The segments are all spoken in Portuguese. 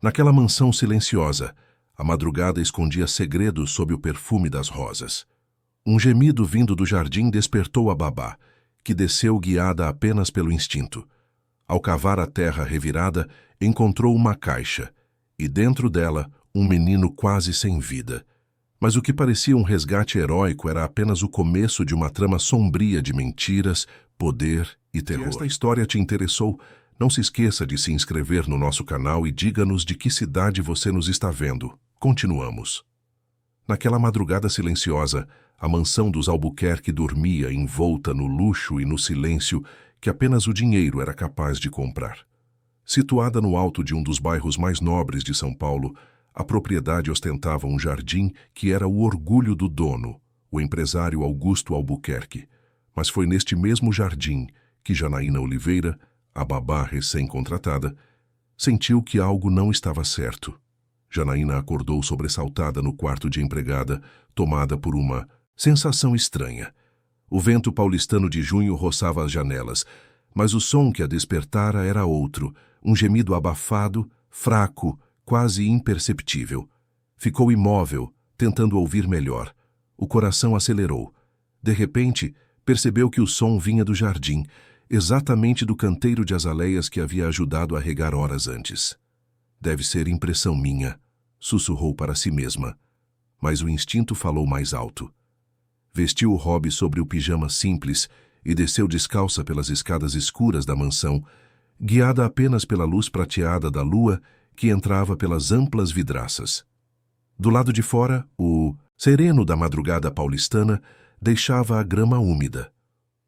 Naquela mansão silenciosa, a madrugada escondia segredos sob o perfume das rosas. Um gemido vindo do jardim despertou a babá, que desceu guiada apenas pelo instinto. Ao cavar a terra revirada, encontrou uma caixa, e dentro dela, um menino quase sem vida. Mas o que parecia um resgate heróico era apenas o começo de uma trama sombria de mentiras, poder e terror. Se esta história te interessou, não se esqueça de se inscrever no nosso canal e diga-nos de que cidade você nos está vendo. Continuamos. Naquela madrugada silenciosa, a mansão dos Albuquerque dormia envolta no luxo e no silêncio que apenas o dinheiro era capaz de comprar. Situada no alto de um dos bairros mais nobres de São Paulo, a propriedade ostentava um jardim que era o orgulho do dono, o empresário Augusto Albuquerque. Mas foi neste mesmo jardim que Janaína Oliveira, a babá recém-contratada, sentiu que algo não estava certo. Janaína acordou sobressaltada no quarto de empregada, tomada por uma sensação estranha. O vento paulistano de junho roçava as janelas, mas o som que a despertara era outro, um gemido abafado, fraco, quase imperceptível. Ficou imóvel, tentando ouvir melhor. O coração acelerou. De repente, percebeu que o som vinha do jardim, exatamente do canteiro de azaleias que havia ajudado a regar horas antes. Deve ser impressão minha, sussurrou para si mesma, mas o instinto falou mais alto. Vestiu o hobby sobre o pijama simples e desceu descalça pelas escadas escuras da mansão, guiada apenas pela luz prateada da lua que entrava pelas amplas vidraças. Do lado de fora, o sereno da madrugada paulistana deixava a grama úmida.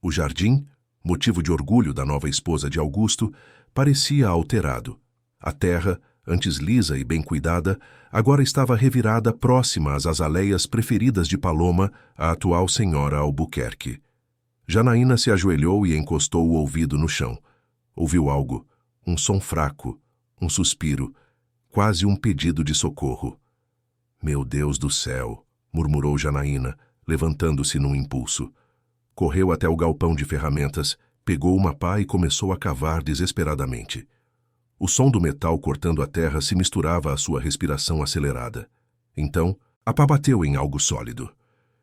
O jardim, motivo de orgulho da nova esposa de Augusto, parecia alterado. A terra, antes lisa e bem cuidada, agora estava revirada próxima às azaleias preferidas de Paloma, a atual senhora Albuquerque. Janaína se ajoelhou e encostou o ouvido no chão. Ouviu algo, um som fraco, um suspiro, quase um pedido de socorro. Meu Deus do céu, murmurou Janaína, levantando-se num impulso. Correu até o galpão de ferramentas, pegou uma pá e começou a cavar desesperadamente. O som do metal cortando a terra se misturava à sua respiração acelerada. Então, a pá bateu em algo sólido.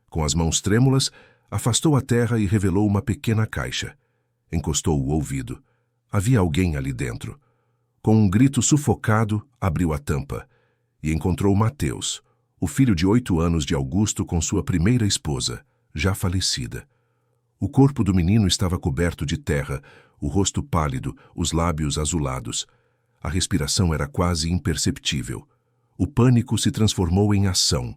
Com as mãos trêmulas, afastou a terra e revelou uma pequena caixa. Encostou o ouvido. Havia alguém ali dentro. Com um grito sufocado, abriu a tampa e encontrou Mateus, o filho de 8 anos de Augusto com sua primeira esposa, já falecida. O corpo do menino estava coberto de terra, o rosto pálido, os lábios azulados. A respiração era quase imperceptível. O pânico se transformou em ação.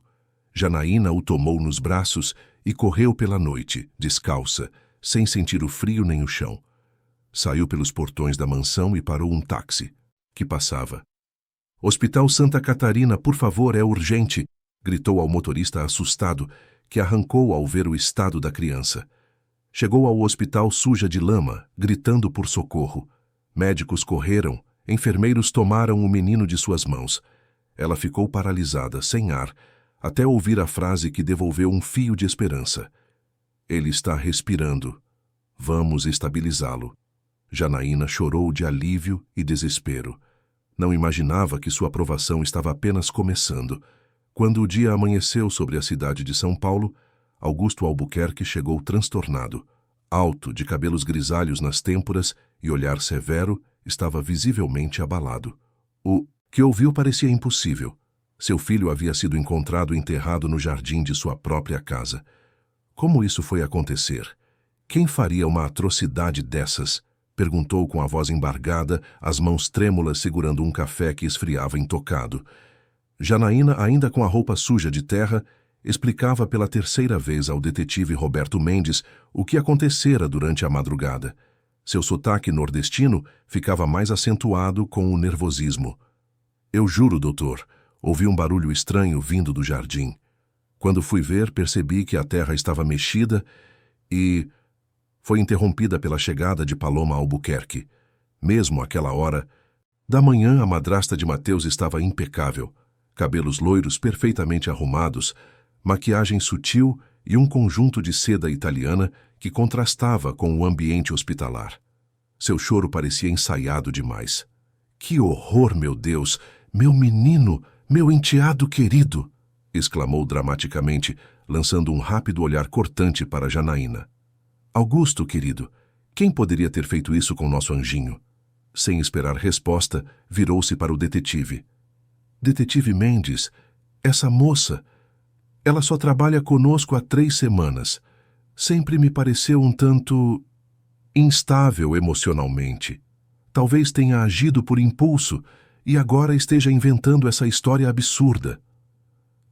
Janaína o tomou nos braços e correu pela noite, descalça, sem sentir o frio nem o chão. Saiu pelos portões da mansão e parou um táxi, que passava. Hospital Santa Catarina, por favor, é urgente, gritou ao motorista assustado, que arrancou ao ver o estado da criança. Chegou ao hospital suja de lama, gritando por socorro. Médicos correram, enfermeiros tomaram o menino de suas mãos. Ela ficou paralisada, sem ar, até ouvir a frase que devolveu um fio de esperança. Ele está respirando. Vamos estabilizá-lo. Janaína chorou de alívio e desespero. Não imaginava que sua aprovação estava apenas começando. Quando o dia amanheceu sobre a cidade de São Paulo, Augusto Albuquerque chegou transtornado. Alto, de cabelos grisalhos nas têmporas e olhar severo, estava visivelmente abalado. O que ouviu parecia impossível. Seu filho havia sido encontrado enterrado no jardim de sua própria casa. Como isso foi acontecer? Quem faria uma atrocidade dessas? Perguntou com a voz embargada, as mãos trêmulas segurando um café que esfriava intocado. Janaína, ainda com a roupa suja de terra, explicava pela terceira vez ao detetive Roberto Mendes o que acontecera durante a madrugada. Seu sotaque nordestino ficava mais acentuado com o nervosismo. Eu juro, doutor, ouvi um barulho estranho vindo do jardim. Quando fui ver, percebi que a terra estava mexida e foi interrompida pela chegada de Paloma Albuquerque. Mesmo àquela hora, da manhã a madrasta de Mateus estava impecável. Cabelos loiros perfeitamente arrumados, maquiagem sutil e um conjunto de seda italiana que contrastava com o ambiente hospitalar. Seu choro parecia ensaiado demais. Que horror, meu Deus! Meu menino, meu enteado querido! Exclamou dramaticamente, lançando um rápido olhar cortante para Janaína. Augusto, querido, quem poderia ter feito isso com nosso anjinho? Sem esperar resposta, virou-se para o detetive. Detetive Mendes, essa moça, ela só trabalha conosco há 3 semanas. Sempre me pareceu um tanto instável emocionalmente. Talvez tenha agido por impulso e agora esteja inventando essa história absurda.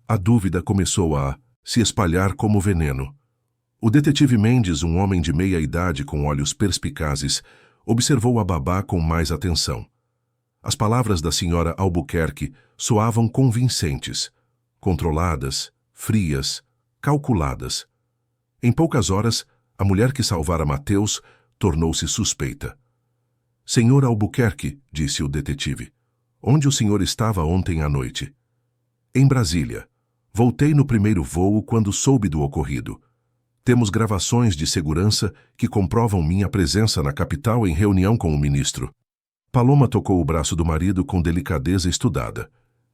A dúvida começou a se espalhar como veneno. O detetive Mendes, um homem de meia idade com olhos perspicazes, observou a babá com mais atenção. As palavras da senhora Albuquerque soavam convincentes, controladas, frias, calculadas. Em poucas horas, a mulher que salvara Mateus tornou-se suspeita. Senhor Albuquerque, disse o detetive, onde o senhor estava ontem à noite? Em Brasília. Voltei no primeiro voo quando soube do ocorrido. Temos gravações de segurança que comprovam minha presença na capital em reunião com o ministro. Paloma tocou o braço do marido com delicadeza estudada.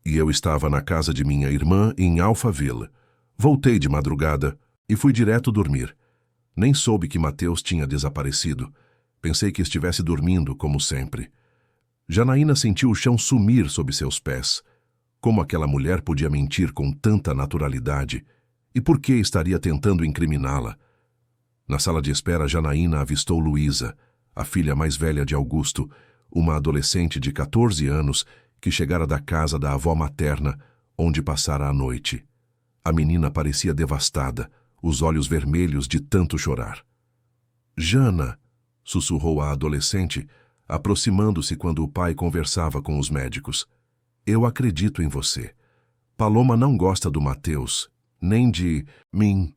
E eu estava na casa de minha irmã em Alphaville. Voltei de madrugada e fui direto dormir. Nem soube que Mateus tinha desaparecido. Pensei que estivesse dormindo, como sempre. Janaína sentiu o chão sumir sob seus pés. Como aquela mulher podia mentir com tanta naturalidade? E por que estaria tentando incriminá-la? Na sala de espera, Janaína avistou Luísa, a filha mais velha de Augusto, uma adolescente de 14 anos que chegara da casa da avó materna, onde passara a noite. A menina parecia devastada, os olhos vermelhos de tanto chorar. Jana, sussurrou a adolescente, aproximando-se quando o pai conversava com os médicos. Eu acredito em você. Paloma não gosta do Mateus, nem de mim.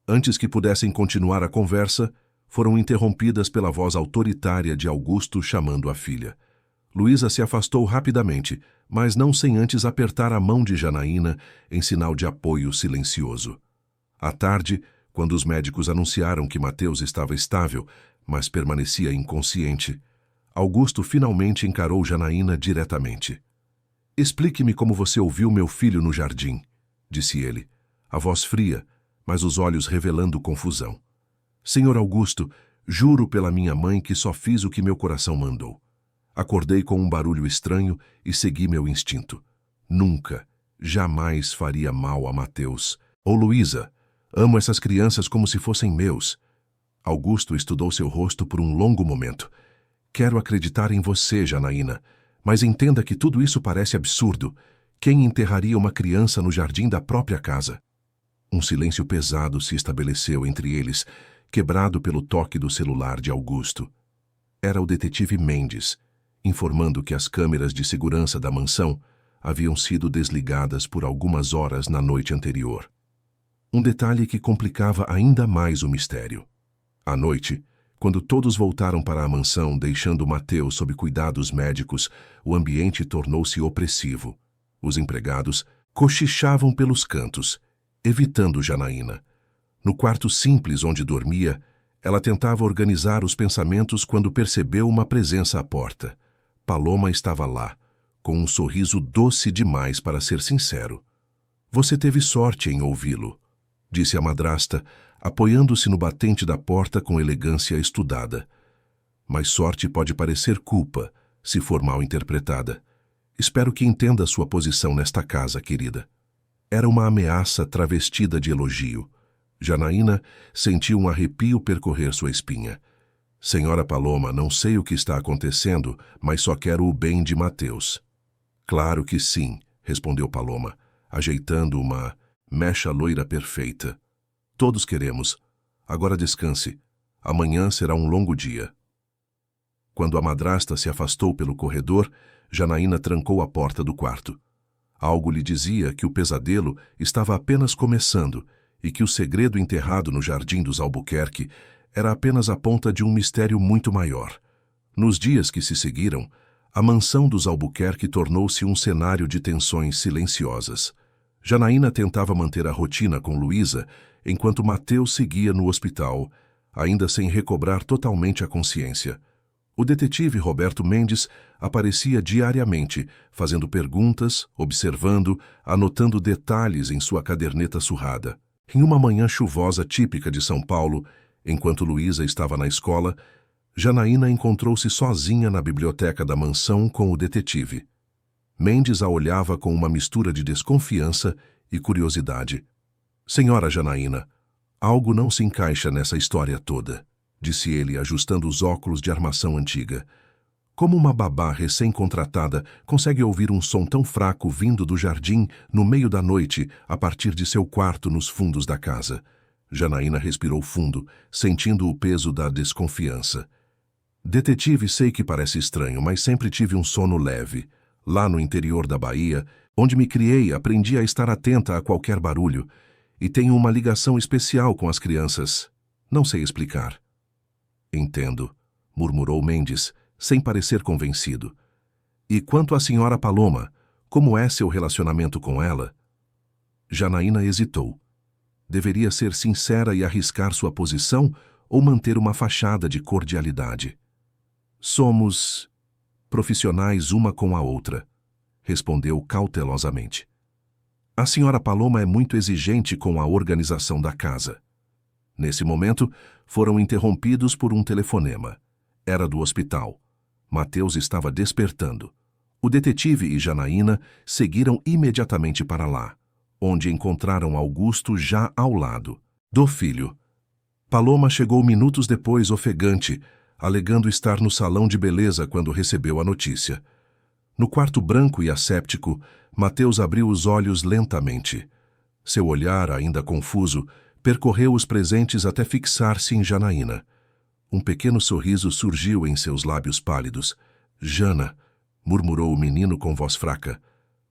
Antes que pudessem continuar a conversa, foram interrompidas pela voz autoritária de Augusto chamando a filha. Luísa se afastou rapidamente, mas não sem antes apertar a mão de Janaína em sinal de apoio silencioso. À tarde, quando os médicos anunciaram que Mateus estava estável, mas permanecia inconsciente, Augusto finalmente encarou Janaína diretamente. Explique-me como você ouviu meu filho no jardim, disse ele, a voz fria, mas os olhos revelando confusão. Senhor Augusto, juro pela minha mãe que só fiz o que meu coração mandou. Acordei com um barulho estranho e segui meu instinto. Nunca, jamais faria mal a Mateus. Ou Luísa, amo essas crianças como se fossem meus. Augusto estudou seu rosto por um longo momento. Quero acreditar em você, Janaína, mas entenda que tudo isso parece absurdo. Quem enterraria uma criança no jardim da própria casa? Um silêncio pesado se estabeleceu entre eles, quebrado pelo toque do celular de Augusto. Era o detetive Mendes, informando que as câmeras de segurança da mansão haviam sido desligadas por algumas horas na noite anterior. Um detalhe que complicava ainda mais o mistério. À noite, quando todos voltaram para a mansão, deixando Mateus sob cuidados médicos, o ambiente tornou-se opressivo. Os empregados cochichavam pelos cantos, evitando Janaína. No quarto simples onde dormia, ela tentava organizar os pensamentos quando percebeu uma presença à porta. Paloma estava lá, com um sorriso doce demais para ser sincero. Você teve sorte em ouvi-lo, disse a madrasta, apoiando-se no batente da porta com elegância estudada. Mas sorte pode parecer culpa, se for mal interpretada. Espero que entenda sua posição nesta casa, querida. Era uma ameaça travestida de elogio. Janaína sentiu um arrepio percorrer sua espinha. Senhora Paloma, não sei o que está acontecendo, mas só quero o bem de Mateus. Claro que sim, respondeu Paloma, ajeitando uma mecha loira perfeita. Todos queremos. Agora descanse. Amanhã será um longo dia. Quando a madrasta se afastou pelo corredor, Janaína trancou a porta do quarto. Algo lhe dizia que o pesadelo estava apenas começando e que o segredo enterrado no jardim dos Albuquerque era apenas a ponta de um mistério muito maior. Nos dias que se seguiram, a mansão dos Albuquerque tornou-se um cenário de tensões silenciosas. Janaína tentava manter a rotina com Luísa, enquanto Mateus seguia no hospital, ainda sem recobrar totalmente a consciência. O detetive Roberto Mendes aparecia diariamente, fazendo perguntas, observando, anotando detalhes em sua caderneta surrada. Em uma manhã chuvosa típica de São Paulo, enquanto Luísa estava na escola, Janaína encontrou-se sozinha na biblioteca da mansão com o detetive. Mendes a olhava com uma mistura de desconfiança e curiosidade. "Senhora Janaína, algo não se encaixa nessa história toda", disse ele, ajustando os óculos de armação antiga. "Como uma babá recém-contratada consegue ouvir um som tão fraco vindo do jardim no meio da noite a partir de seu quarto nos fundos da casa?" Janaína respirou fundo, sentindo o peso da desconfiança. "Detetive, sei que parece estranho, mas sempre tive um sono leve. Lá no interior da Bahia, onde me criei, aprendi a estar atenta a qualquer barulho e tenho uma ligação especial com as crianças. Não sei explicar." "Entendo", murmurou Mendes, sem parecer convencido. "E quanto à senhora Paloma, como é seu relacionamento com ela?" Janaína hesitou. Deveria ser sincera e arriscar sua posição ou manter uma fachada de cordialidade? "Somos profissionais uma com a outra", respondeu cautelosamente. "A senhora Paloma é muito exigente com a organização da casa." Nesse momento, foram interrompidos por um telefonema. Era do hospital. Mateus estava despertando. O detetive e Janaína seguiram imediatamente para lá, onde encontraram Augusto já ao lado do filho. Paloma chegou minutos depois ofegante, alegando estar no salão de beleza quando recebeu a notícia. No quarto branco e asséptico, Mateus abriu os olhos lentamente. Seu olhar, ainda confuso, percorreu os presentes até fixar-se em Janaína. Um pequeno sorriso surgiu em seus lábios pálidos. "Jana", murmurou o menino com voz fraca.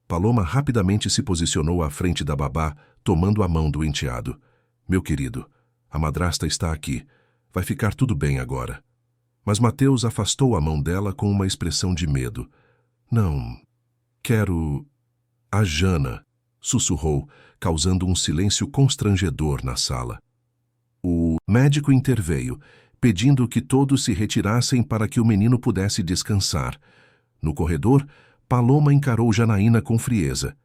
Paloma rapidamente se posicionou à frente da babá, tomando a mão do enteado. "Meu querido, a madrasta está aqui. Vai ficar tudo bem agora." Mas Mateus afastou a mão dela com uma expressão de medo. "Não, quero... a Jana", sussurrou, causando um silêncio constrangedor na sala. O médico interveio, pedindo que todos se retirassem para que o menino pudesse descansar. No corredor, Paloma encarou Janaína com frieza.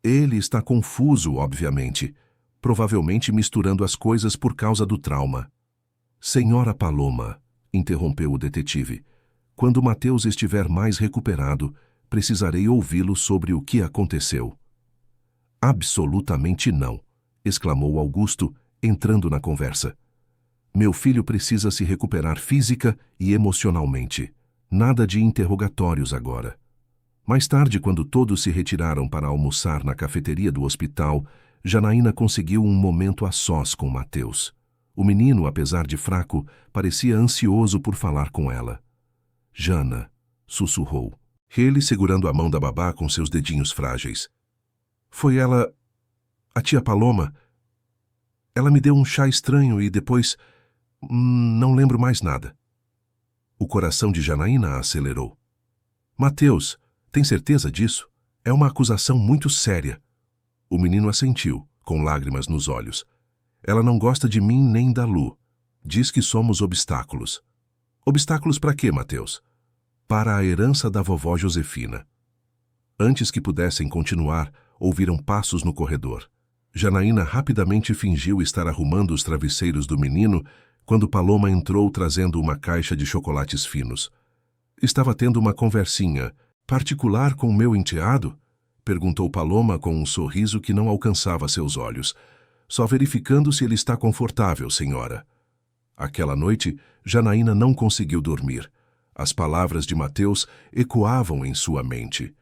"Ele está confuso, obviamente, provavelmente misturando as coisas por causa do trauma." "Senhora Paloma", interrompeu o detetive, "quando Mateus estiver mais recuperado, precisarei ouvi-lo sobre o que aconteceu." "Absolutamente não", exclamou Augusto, entrando na conversa. "Meu filho precisa se recuperar física e emocionalmente. Nada de interrogatórios agora." Mais tarde, quando todos se retiraram para almoçar na cafeteria do hospital, Janaína conseguiu um momento a sós com Mateus. O menino, apesar de fraco, parecia ansioso por falar com ela. "Jana", sussurrou, ele segurando a mão da babá com seus dedinhos frágeis. "Foi ela... a tia Paloma. Ela me deu um chá estranho e depois... não lembro mais nada." O coração de Janaína acelerou. "Mateus, tem certeza disso? É uma acusação muito séria." O menino assentiu, com lágrimas nos olhos. "Ela não gosta de mim nem da Lu. Diz que somos obstáculos." "Obstáculos para quê, Mateus?" "Para a herança da vovó Josefina." Antes que pudessem continuar, ouviram passos no corredor. Janaína rapidamente fingiu estar arrumando os travesseiros do menino quando Paloma entrou trazendo uma caixa de chocolates finos. "Estava tendo uma conversinha particular com meu enteado?" perguntou Paloma com um sorriso que não alcançava seus olhos. "Só verificando se ele está confortável, senhora." Aquela noite, Janaína não conseguiu dormir. As palavras de Mateus ecoavam em sua mente.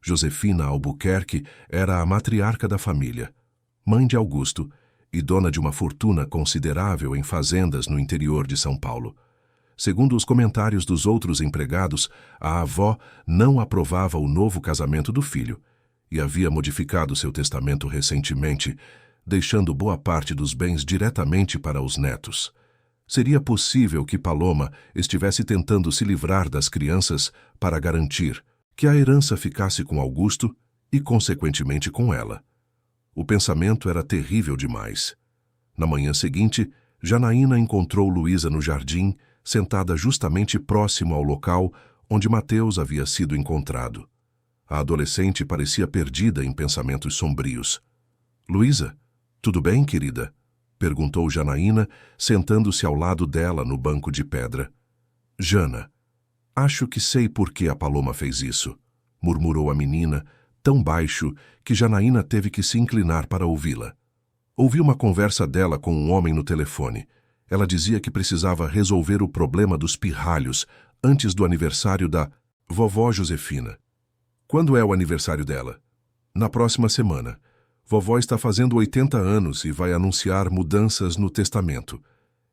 Josefina Albuquerque era a matriarca da família, mãe de Augusto e dona de uma fortuna considerável em fazendas no interior de São Paulo. Segundo os comentários dos outros empregados, a avó não aprovava o novo casamento do filho e havia modificado seu testamento recentemente, deixando boa parte dos bens diretamente para os netos. Seria possível que Paloma estivesse tentando se livrar das crianças para garantir que a herança ficasse com Augusto e, consequentemente, com ela. O pensamento era terrível demais. Na manhã seguinte, Janaína encontrou Luísa no jardim, sentada justamente próximo ao local onde Mateus havia sido encontrado. A adolescente parecia perdida em pensamentos sombrios. Luísa, tudo bem, querida? Perguntou Janaína, sentando-se ao lado dela no banco de pedra. Jana, acho que sei por que a Paloma fez isso, murmurou a menina, tão baixo que Janaína teve que se inclinar para ouvi-la. Ouvi uma conversa dela com um homem no telefone. Ela dizia que precisava resolver o problema dos pirralhos antes do aniversário da vovó Josefina. Quando é o aniversário dela? Na próxima semana. Vovó está fazendo 80 anos e vai anunciar mudanças no testamento.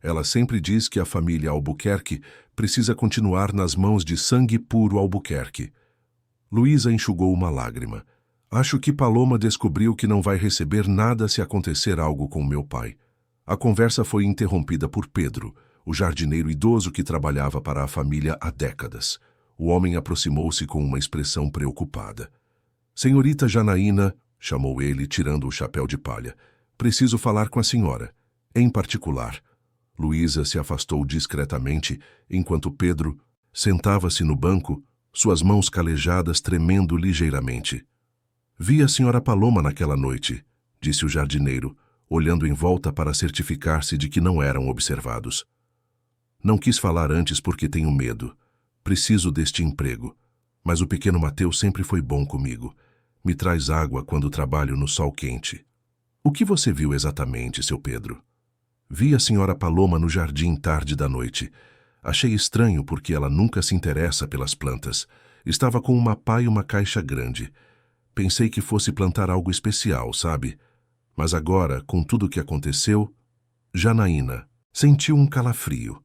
Ela sempre diz que a família Albuquerque precisa continuar nas mãos de sangue puro Albuquerque. Luísa enxugou uma lágrima. Acho que Paloma descobriu que não vai receber nada se acontecer algo com meu pai. A conversa foi interrompida por Pedro, o jardineiro idoso que trabalhava para a família há décadas. O homem aproximou-se com uma expressão preocupada. Senhorita Janaína, chamou ele, tirando o chapéu de palha. Preciso falar com a senhora. Em particular. Luísa se afastou discretamente, enquanto Pedro sentava-se no banco, suas mãos calejadas tremendo ligeiramente. Vi a senhora Paloma naquela noite, disse o jardineiro, olhando em volta para certificar-se de que não eram observados. Não quis falar antes porque tenho medo. Preciso deste emprego. Mas o pequeno Mateus sempre foi bom comigo. Me traz água quando trabalho no sol quente. O que você viu exatamente, seu Pedro? Vi a senhora Paloma no jardim tarde da noite. Achei estranho porque ela nunca se interessa pelas plantas. Estava com uma pá e uma caixa grande. Pensei que fosse plantar algo especial, sabe? Mas agora, com tudo o que aconteceu... Janaína sentiu um calafrio.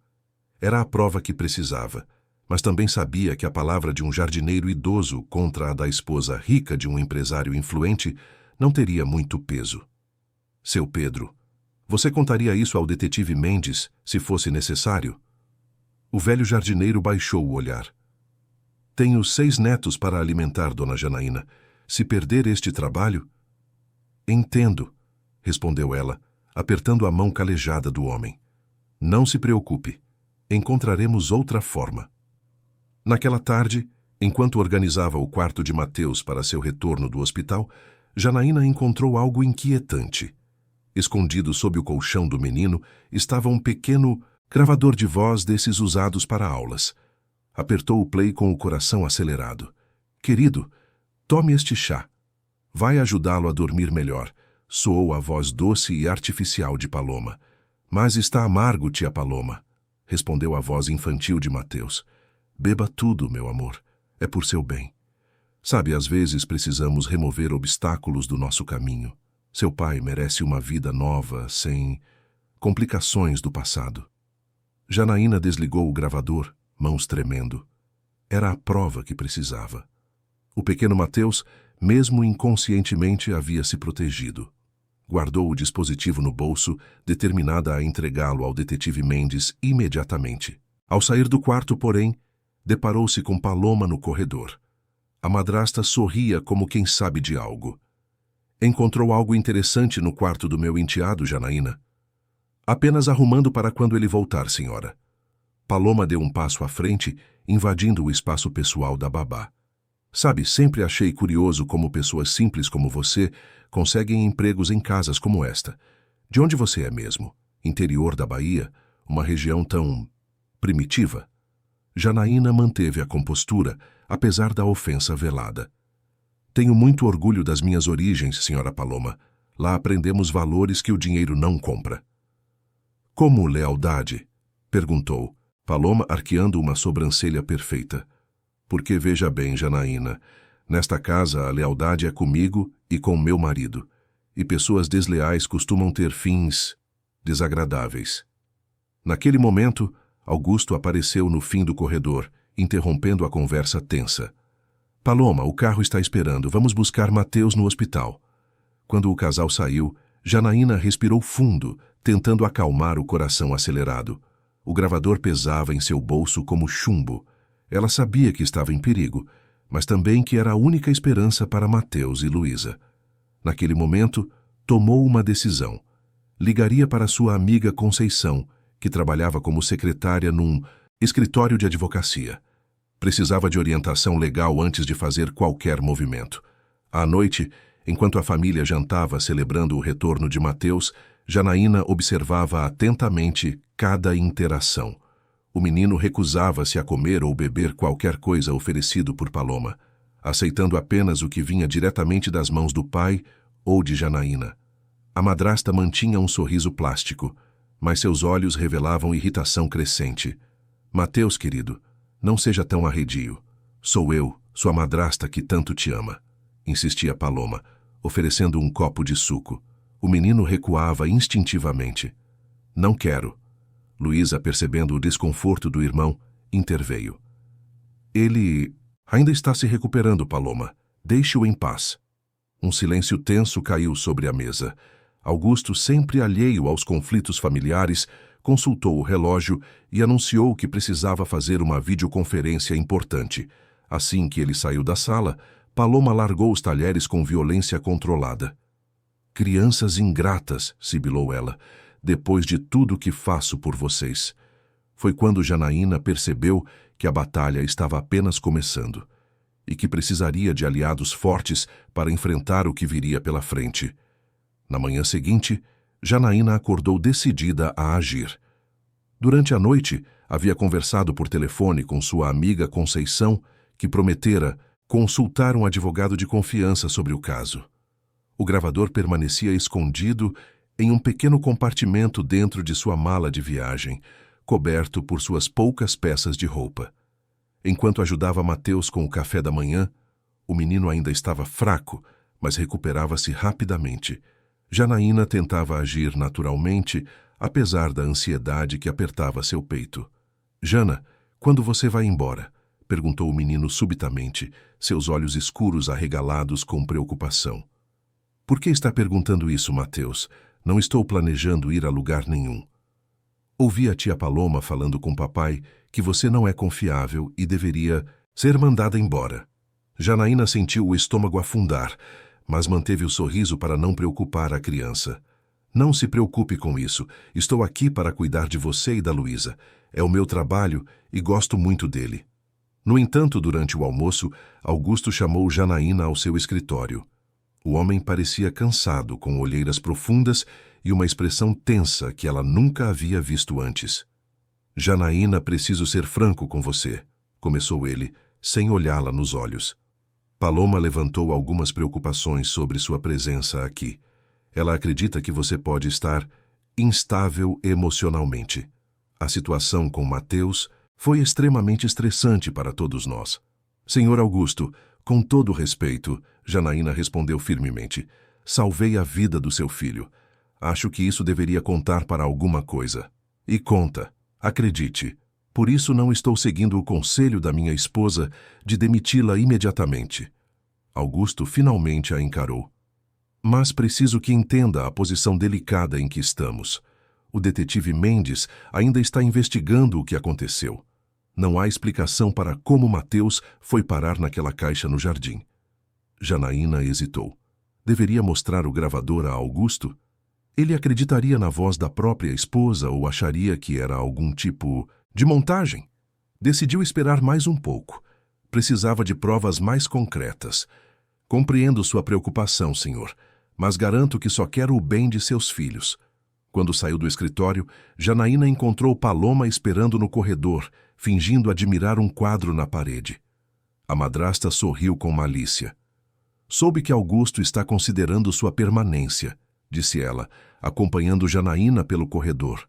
Era a prova que precisava, mas também sabia que a palavra de um jardineiro idoso contra a da esposa rica de um empresário influente não teria muito peso. Seu Pedro, você contaria isso ao detetive Mendes, se fosse necessário? O velho jardineiro baixou o olhar. Tenho 6 netos para alimentar, dona Janaína. Se perder este trabalho... Entendo, respondeu ela, apertando a mão calejada do homem. Não se preocupe. Encontraremos outra forma. Naquela tarde, enquanto organizava o quarto de Mateus para seu retorno do hospital, Janaína encontrou algo inquietante. Escondido sob o colchão do menino estava um pequeno gravador de voz desses usados para aulas. Apertou o play com o coração acelerado. Querido, tome este chá. Vai ajudá-lo a dormir melhor, soou a voz doce e artificial de Paloma. Mas está amargo, tia Paloma, respondeu a voz infantil de Mateus. Beba tudo, meu amor. É por seu bem. Sabe, às vezes precisamos remover obstáculos do nosso caminho. Seu pai merece uma vida nova, sem complicações do passado. Janaína desligou o gravador, mãos tremendo. Era a prova que precisava. O pequeno Mateus, mesmo inconscientemente, havia se protegido. Guardou o dispositivo no bolso, determinada a entregá-lo ao detetive Mendes imediatamente. Ao sair do quarto, porém, deparou-se com Paloma no corredor. A madrasta sorria como quem sabe de algo. Encontrou algo interessante no quarto do meu enteado, Janaína. Apenas arrumando para quando ele voltar, senhora. Paloma deu um passo à frente, invadindo o espaço pessoal da babá. Sabe, sempre achei curioso como pessoas simples como você conseguem empregos em casas como esta. De onde você é mesmo? Interior da Bahia? Uma região tão... primitiva? Janaína manteve a compostura, apesar da ofensa velada. Tenho muito orgulho das minhas origens, senhora Paloma. Lá aprendemos valores que o dinheiro não compra. Como lealdade? Perguntou, Paloma arqueando uma sobrancelha perfeita. Porque veja bem, Janaína, nesta casa a lealdade é comigo e com meu marido, e pessoas desleais costumam ter fins desagradáveis. Naquele momento, Augusto apareceu no fim do corredor, interrompendo a conversa tensa. Paloma, o carro está esperando, vamos buscar Mateus no hospital. Quando o casal saiu, Janaína respirou fundo, tentando acalmar o coração acelerado. O gravador pesava em seu bolso como chumbo. Ela sabia que estava em perigo, mas também que era a única esperança para Mateus e Luísa. Naquele momento, tomou uma decisão. Ligaria para sua amiga Conceição, que trabalhava como secretária num escritório de advocacia. Precisava de orientação legal antes de fazer qualquer movimento. À noite, enquanto a família jantava celebrando o retorno de Mateus, Janaína observava atentamente cada interação. O menino recusava-se a comer ou beber qualquer coisa oferecido por Paloma, aceitando apenas o que vinha diretamente das mãos do pai ou de Janaína. A madrasta mantinha um sorriso plástico, mas seus olhos revelavam irritação crescente. Mateus, querido, não seja tão arredio. Sou eu, sua madrasta que tanto te ama, insistia Paloma, oferecendo um copo de suco. O menino recuava instintivamente. Não quero. Luísa, percebendo o desconforto do irmão, interveio. Ele ainda está se recuperando, Paloma. Deixe-o em paz. Um silêncio tenso caiu sobre a mesa. Augusto, sempre alheio aos conflitos familiares, consultou o relógio e anunciou que precisava fazer uma videoconferência importante. Assim que ele saiu da sala, Paloma largou os talheres com violência controlada. Crianças ingratas, sibilou ela, depois de tudo que faço por vocês. Foi quando Janaína percebeu que a batalha estava apenas começando e que precisaria de aliados fortes para enfrentar o que viria pela frente. Na manhã seguinte, Janaína acordou decidida a agir. Durante a noite, havia conversado por telefone com sua amiga Conceição, que prometera consultar um advogado de confiança sobre o caso. O gravador permanecia escondido em um pequeno compartimento dentro de sua mala de viagem, coberto por suas poucas peças de roupa. Enquanto ajudava Mateus com o café da manhã, o menino ainda estava fraco, mas recuperava-se rapidamente. Janaína tentava agir naturalmente, apesar da ansiedade que apertava seu peito. Jana, quando você vai embora? Perguntou o menino subitamente, seus olhos escuros arregalados com preocupação. Por que está perguntando isso, Mateus? Não estou planejando ir a lugar nenhum. Ouvi a tia Paloma falando com papai que você não é confiável e deveria ser mandada embora. Janaína sentiu o estômago afundar, mas manteve o sorriso para não preocupar a criança. Não se preocupe com isso. Estou aqui para cuidar de você e da Luísa. É o meu trabalho e gosto muito dele. No entanto, durante o almoço, Augusto chamou Janaína ao seu escritório. O homem parecia cansado, com olheiras profundas e uma expressão tensa que ela nunca havia visto antes. Janaína, preciso ser franco com você, começou ele, sem olhá-la nos olhos. Paloma levantou algumas preocupações sobre sua presença aqui. Ela acredita que você pode estar instável emocionalmente. A situação com Mateus foi extremamente estressante para todos nós. Senhor Augusto, com todo respeito, Janaína respondeu firmemente, salvei a vida do seu filho. Acho que isso deveria contar para alguma coisa. E conta, acredite. Por isso não estou seguindo o conselho da minha esposa de demiti-la imediatamente. Augusto finalmente a encarou. Mas preciso que entenda a posição delicada em que estamos. O detetive Mendes ainda está investigando o que aconteceu. Não há explicação para como Mateus foi parar naquela caixa no jardim. Janaína hesitou. Deveria mostrar o gravador a Augusto? Ele acreditaria na voz da própria esposa ou acharia que era algum tipo de montagem? Decidiu esperar mais um pouco. Precisava de provas mais concretas. Compreendo sua preocupação, senhor, mas garanto que só quero o bem de seus filhos. Quando saiu do escritório, Janaína encontrou Paloma esperando no corredor, fingindo admirar um quadro na parede. A madrasta sorriu com malícia. Soube que Augusto está considerando sua permanência, disse ela, acompanhando Janaína pelo corredor.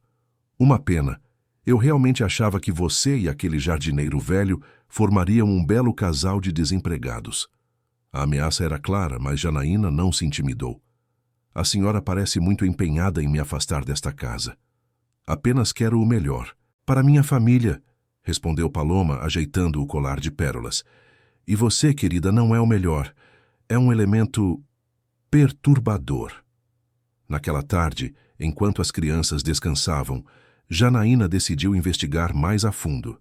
Uma pena. Eu realmente achava que você e aquele jardineiro velho formariam um belo casal de desempregados. A ameaça era clara, mas Janaína não se intimidou. A senhora parece muito empenhada em me afastar desta casa. Apenas quero o melhor. Para minha família, respondeu Paloma, ajeitando o colar de pérolas. E você, querida, não é o melhor. É um elemento perturbador. Naquela tarde, enquanto as crianças descansavam, Janaína decidiu investigar mais a fundo.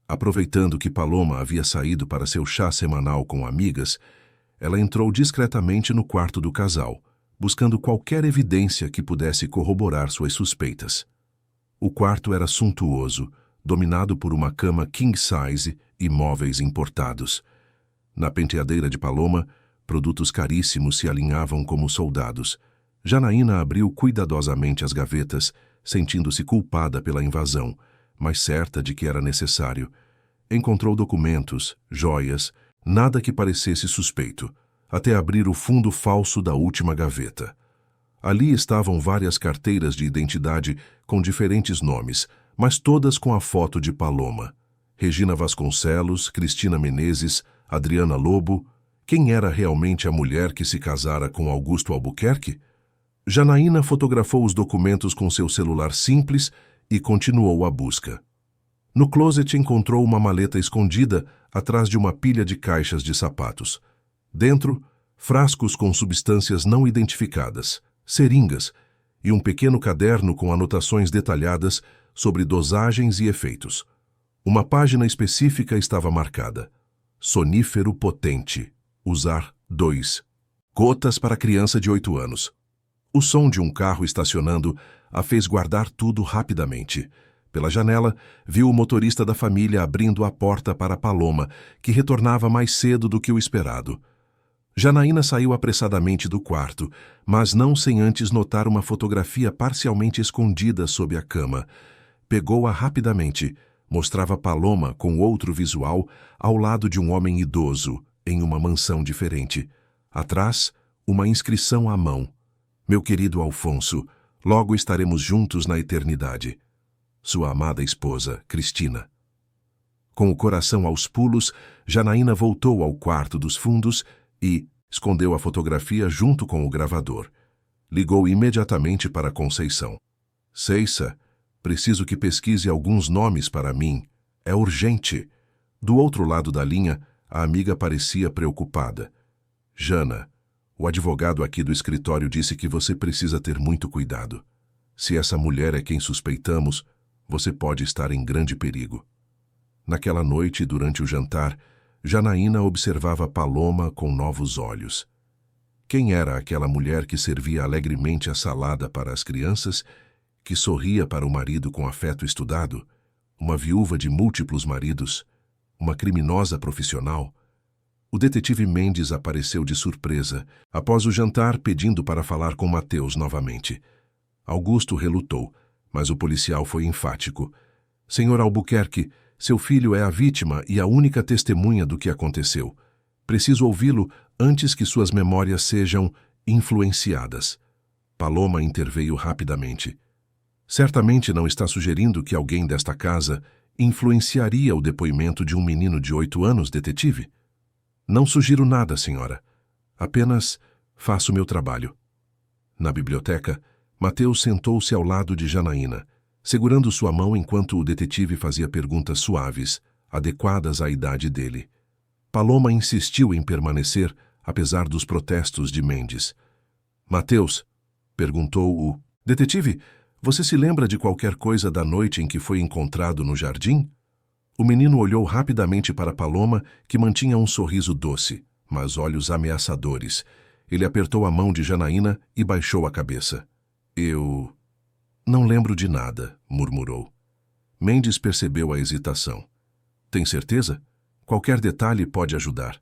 Aproveitando que Paloma havia saído para seu chá semanal com amigas, ela entrou discretamente no quarto do casal, buscando qualquer evidência que pudesse corroborar suas suspeitas. O quarto era suntuoso, dominado por uma cama king size e móveis importados. Na penteadeira de Paloma, produtos caríssimos se alinhavam como soldados. Janaína abriu cuidadosamente as gavetas, sentindo-se culpada pela invasão, mas certa de que era necessário. Encontrou documentos, joias, nada que parecesse suspeito, até abrir o fundo falso da última gaveta. Ali estavam várias carteiras de identidade com diferentes nomes, mas todas com a foto de Paloma. Regina Vasconcelos, Cristina Menezes, Adriana Lobo. Quem era realmente a mulher que se casara com Augusto Albuquerque? Janaína fotografou os documentos com seu celular simples e continuou a busca. No closet encontrou uma maleta escondida atrás de uma pilha de caixas de sapatos. Dentro, frascos com substâncias não identificadas, seringas e um pequeno caderno com anotações detalhadas sobre dosagens e efeitos. Uma página específica estava marcada: sonífero potente, usar 2. Gotas para criança de 8 anos. O som de um carro estacionando a fez guardar tudo rapidamente. Pela janela, viu o motorista da família abrindo a porta para Paloma, que retornava mais cedo do que o esperado. Janaína saiu apressadamente do quarto, mas não sem antes notar uma fotografia parcialmente escondida sob a cama. Pegou-a rapidamente. Mostrava Paloma com outro visual ao lado de um homem idoso, em uma mansão diferente. Atrás, uma inscrição à mão: meu querido Alfonso, logo estaremos juntos na eternidade. Sua amada esposa, Cristina. Com o coração aos pulos, Janaína voltou ao quarto dos fundos e escondeu a fotografia junto com o gravador. Ligou imediatamente para Conceição. Ceissa, preciso que pesquise alguns nomes para mim. É urgente. Do outro lado da linha, a amiga parecia preocupada. Jana, o advogado aqui do escritório disse que você precisa ter muito cuidado. Se essa mulher é quem suspeitamos, você pode estar em grande perigo. Naquela noite, durante o jantar, Janaína observava Paloma com novos olhos. Quem era aquela mulher que servia alegremente a salada para as crianças, que sorria para o marido com afeto estudado? Uma viúva de múltiplos maridos? Uma criminosa profissional? O detetive Mendes apareceu de surpresa, após o jantar, pedindo para falar com Mateus novamente. Augusto relutou, mas o policial foi enfático. Senhor Albuquerque, seu filho é a vítima e a única testemunha do que aconteceu. Preciso ouvi-lo antes que suas memórias sejam influenciadas. Paloma interveio rapidamente. Certamente não está sugerindo que alguém desta casa influenciaria o depoimento de um menino de 8 anos, detetive? Não sugiro nada, senhora. Apenas faço meu trabalho. Na biblioteca, Mateus sentou-se ao lado de Janaína, segurando sua mão enquanto o detetive fazia perguntas suaves, adequadas à idade dele. Paloma insistiu em permanecer, apesar dos protestos de Mendes. Mateus, perguntou o detetive, você se lembra de qualquer coisa da noite em que foi encontrado no jardim? O menino olhou rapidamente para Paloma, que mantinha um sorriso doce, mas olhos ameaçadores. Ele apertou a mão de Janaína e baixou a cabeça. Eu não lembro de nada, murmurou. Mendes percebeu a hesitação. Tem certeza? Qualquer detalhe pode ajudar.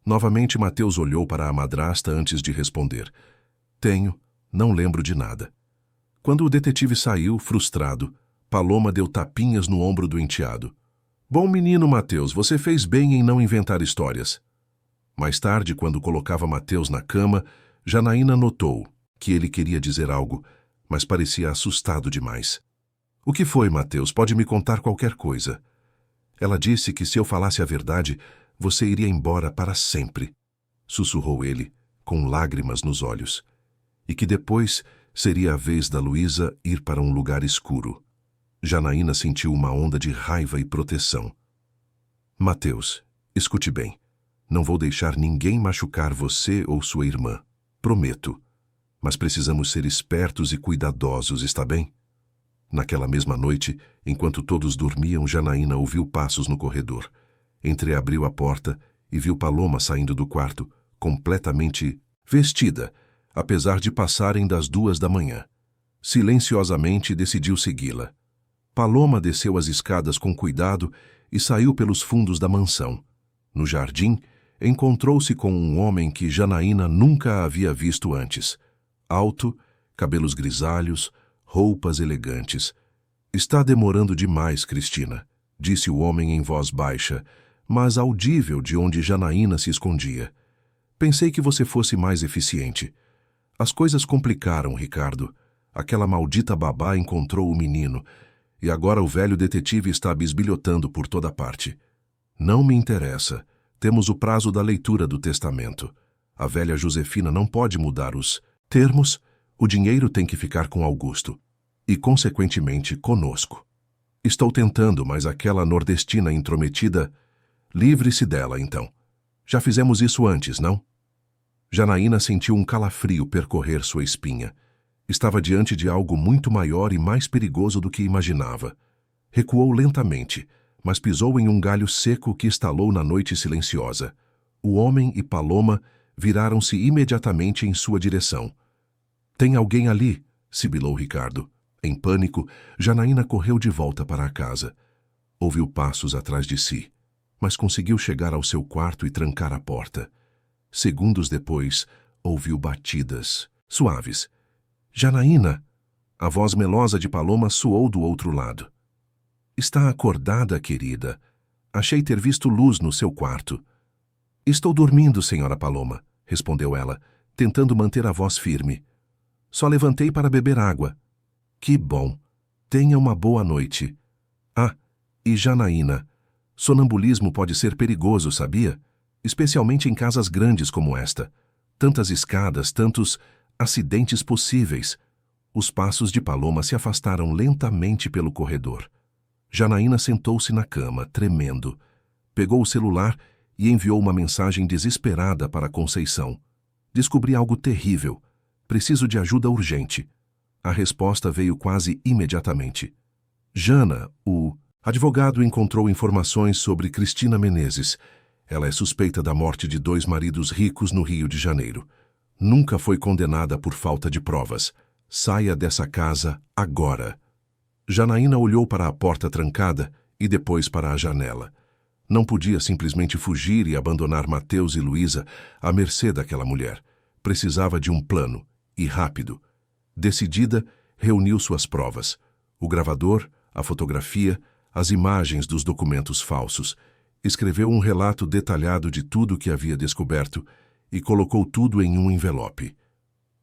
Novamente Mateus olhou para a madrasta antes de responder. Tenho, não lembro de nada. Quando o detetive saiu, frustrado, Paloma deu tapinhas no ombro do enteado. Bom menino, Mateus, você fez bem em não inventar histórias. Mais tarde, quando colocava Mateus na cama, Janaína notou que ele queria dizer algo, mas parecia assustado demais. O que foi, Mateus? Pode me contar qualquer coisa. Ela disse que se eu falasse a verdade, você iria embora para sempre, sussurrou ele, com lágrimas nos olhos, e que depois seria a vez da Luísa ir para um lugar escuro. Janaína sentiu uma onda de raiva e proteção. Mateus, escute bem. Não vou deixar ninguém machucar você ou sua irmã. Prometo. Mas precisamos ser espertos e cuidadosos, está bem? Naquela mesma noite, enquanto todos dormiam, Janaína ouviu passos no corredor. Entreabriu a porta e viu Paloma saindo do quarto, completamente vestida, apesar de passarem das 2 da manhã. Silenciosamente decidiu segui-la. Paloma desceu as escadas com cuidado e saiu pelos fundos da mansão. No jardim, encontrou-se com um homem que Janaína nunca havia visto antes. Alto, cabelos grisalhos, roupas elegantes. Está demorando demais, Cristina, disse o homem em voz baixa, mas audível de onde Janaína se escondia. Pensei que você fosse mais eficiente. As coisas complicaram, Ricardo. Aquela maldita babá encontrou o menino, e agora o velho detetive está bisbilhotando por toda parte. Não me interessa. Temos o prazo da leitura do testamento. A velha Josefina não pode mudar os termos. O dinheiro tem que ficar com Augusto. E, consequentemente, conosco. Estou tentando, mas aquela nordestina intrometida... Livre-se dela, então. Já fizemos isso antes, não? Janaína sentiu um calafrio percorrer sua espinha. Estava diante de algo muito maior e mais perigoso do que imaginava. Recuou lentamente, mas pisou em um galho seco que estalou na noite silenciosa. O homem e Paloma viraram-se imediatamente em sua direção. Tem alguém ali, sibilou Ricardo. Em pânico, Janaína correu de volta para a casa. Ouviu passos atrás de si, mas conseguiu chegar ao seu quarto e trancar a porta. Segundos depois, ouviu batidas, suaves. Janaína! A voz melosa de Paloma soou do outro lado. Está acordada, querida. Achei ter visto luz no seu quarto. Estou dormindo, senhora Paloma, respondeu ela, tentando manter a voz firme. Só levantei para beber água. Que bom. Tenha uma boa noite. Ah, e Janaína, sonambulismo pode ser perigoso, sabia? Especialmente em casas grandes como esta. Tantas escadas, tantos acidentes possíveis. Os passos de Paloma se afastaram lentamente pelo corredor. Janaína sentou-se na cama, tremendo. Pegou o celular e enviou uma mensagem desesperada para Conceição. Descobri algo terrível. Preciso de ajuda urgente. A resposta veio quase imediatamente. Jana, o advogado, encontrou informações sobre Cristina Menezes. Ela é suspeita da morte de 2 maridos ricos no Rio de Janeiro. Nunca foi condenada por falta de provas. Saia dessa casa agora. Janaína olhou para a porta trancada e depois para a janela. Não podia simplesmente fugir e abandonar Mateus e Luísa à mercê daquela mulher. Precisava de um plano, e rápido. Decidida, reuniu suas provas. O gravador, a fotografia, as imagens dos documentos falsos. Escreveu um relato detalhado de tudo o que havia descoberto e colocou tudo em um envelope.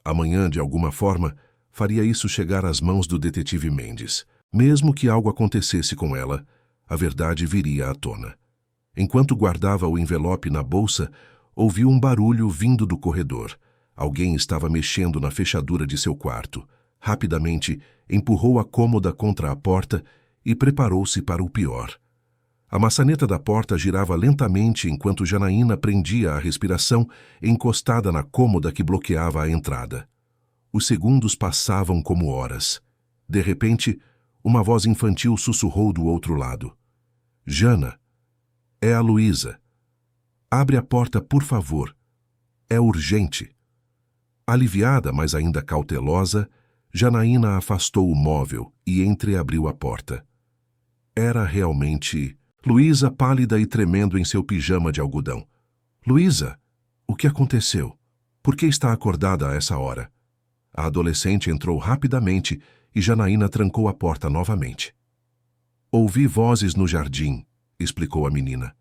Amanhã, de alguma forma, faria isso chegar às mãos do detetive Mendes. Mesmo que algo acontecesse com ela, a verdade viria à tona. Enquanto guardava o envelope na bolsa, ouviu um barulho vindo do corredor. Alguém estava mexendo na fechadura de seu quarto. Rapidamente, empurrou a cômoda contra a porta e preparou-se para o pior. A maçaneta da porta girava lentamente enquanto Janaína prendia a respiração encostada na cômoda que bloqueava a entrada. Os segundos passavam como horas. De repente, uma voz infantil sussurrou do outro lado. Jana, é a Luísa. Abre a porta, por favor. É urgente. Aliviada, mas ainda cautelosa, Janaína afastou o móvel e entreabriu a porta. Era realmente Luísa, pálida e tremendo em seu pijama de algodão. Luísa, o que aconteceu? Por que está acordada a essa hora? A adolescente entrou rapidamente e Janaína trancou a porta novamente. Ouvi vozes no jardim, explicou a menina.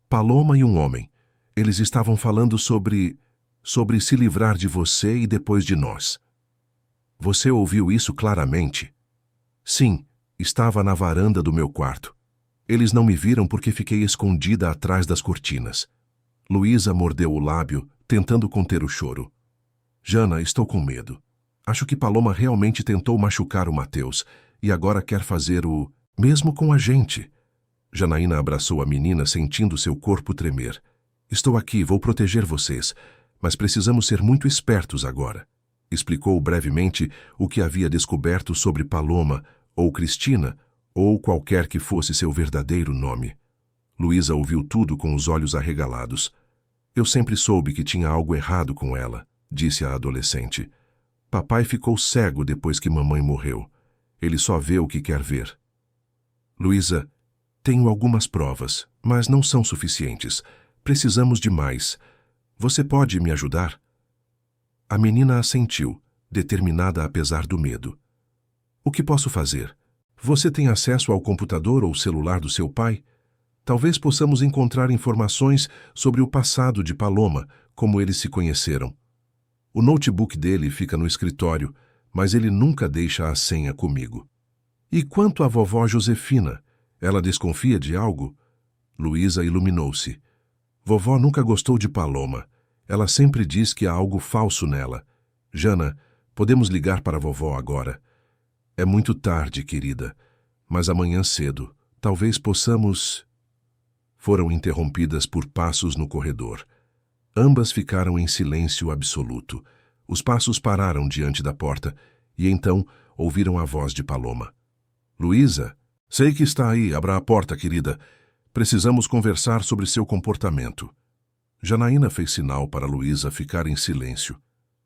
Paloma e um homem. Eles estavam falando sobre se livrar de você e depois de nós. Você ouviu isso claramente? Sim, estava na varanda do meu quarto. Eles não me viram porque fiquei escondida atrás das cortinas. Luísa mordeu o lábio, tentando conter o choro. Jana, estou com medo. Acho que Paloma realmente tentou machucar o Mateus e agora quer fazer o mesmo com a gente. Janaína abraçou a menina, sentindo seu corpo tremer. Estou aqui, vou proteger vocês, mas precisamos ser muito espertos agora. Explicou brevemente o que havia descoberto sobre Paloma, ou Cristina, ou qualquer que fosse seu verdadeiro nome. Luísa ouviu tudo com os olhos arregalados. Eu sempre soube que tinha algo errado com ela, disse a adolescente. Papai ficou cego depois que mamãe morreu. Ele só vê o que quer ver. Luísa, tenho algumas provas, mas não são suficientes. Precisamos de mais. Você pode me ajudar? A menina assentiu, determinada apesar do medo. O que posso fazer? Você tem acesso ao computador ou celular do seu pai? Talvez possamos encontrar informações sobre o passado de Paloma, como eles se conheceram. O notebook dele fica no escritório, mas ele nunca deixa a senha comigo. E quanto à vovó Josefina? Ela desconfia de algo? Luísa iluminou-se. Vovó nunca gostou de Paloma. Ela sempre diz que há algo falso nela. Jana, podemos ligar para a vovó agora. É muito tarde, querida, mas amanhã cedo, talvez possamos... Foram interrompidas por passos no corredor. Ambas ficaram em silêncio absoluto. Os passos pararam diante da porta e então ouviram a voz de Paloma. Luísa, sei que está aí, abra a porta, querida. Precisamos conversar sobre seu comportamento. Janaína fez sinal para Luísa ficar em silêncio.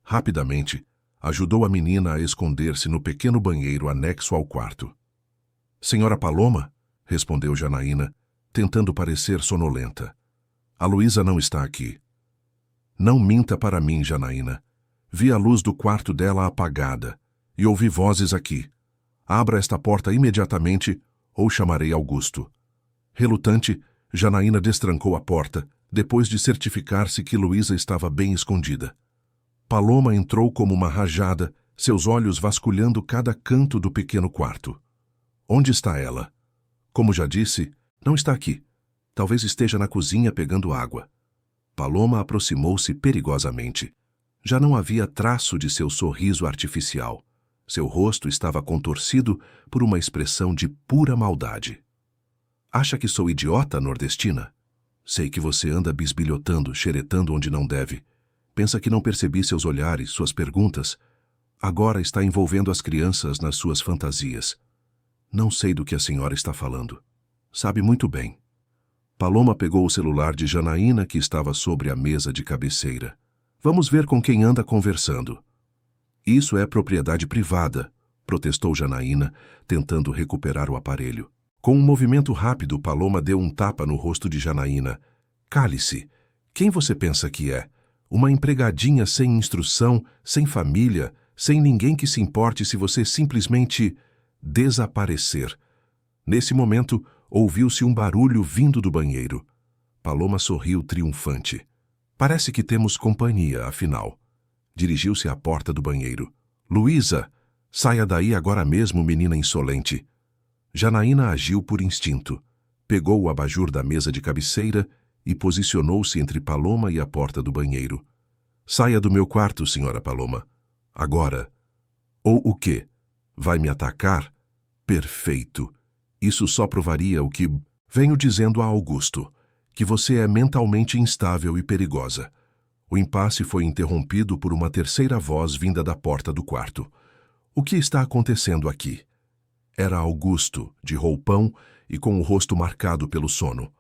Rapidamente, ajudou a menina a esconder-se no pequeno banheiro anexo ao quarto. Senhora Paloma, respondeu Janaína, tentando parecer sonolenta. A Luísa não está aqui. Não minta para mim, Janaína. Vi a luz do quarto dela apagada e ouvi vozes aqui. Abra esta porta imediatamente ou chamarei Augusto. Relutante, Janaína destrancou a porta, depois de certificar-se que Luísa estava bem escondida. Paloma entrou como uma rajada, seus olhos vasculhando cada canto do pequeno quarto. Onde está ela? Como já disse, não está aqui. Talvez esteja na cozinha pegando água. Paloma aproximou-se perigosamente. Já não havia traço de seu sorriso artificial. Seu rosto estava contorcido por uma expressão de pura maldade. Acha que sou idiota, nordestina? Sei que você anda bisbilhotando, xeretando onde não deve. Pensa que não percebi seus olhares, suas perguntas. Agora está envolvendo as crianças nas suas fantasias. Não sei do que a senhora está falando. Sabe muito bem. Paloma pegou o celular de Janaína, que estava sobre a mesa de cabeceira. Vamos ver com quem anda conversando. Isso é propriedade privada, protestou Janaína, tentando recuperar o aparelho. Com um movimento rápido, Paloma deu um tapa no rosto de Janaína. Cale-se. Quem você pensa que é? Uma empregadinha sem instrução, sem família, sem ninguém que se importe se você simplesmente desaparecer. Nesse momento, ouviu-se um barulho vindo do banheiro. Paloma sorriu triunfante. Parece que temos companhia, afinal. Dirigiu-se à porta do banheiro. Luísa, saia daí agora mesmo, menina insolente. Janaína agiu por instinto. Pegou o abajur da mesa de cabeceira e posicionou-se entre Paloma e a porta do banheiro. Saia do meu quarto, senhora Paloma. Agora. Ou o quê? Vai me atacar? Perfeito. Isso só provaria o que venho dizendo a Augusto, que você é mentalmente instável e perigosa. O impasse foi interrompido por uma terceira voz vinda da porta do quarto. O que está acontecendo aqui? Era Augusto, de roupão e com o rosto marcado pelo sono.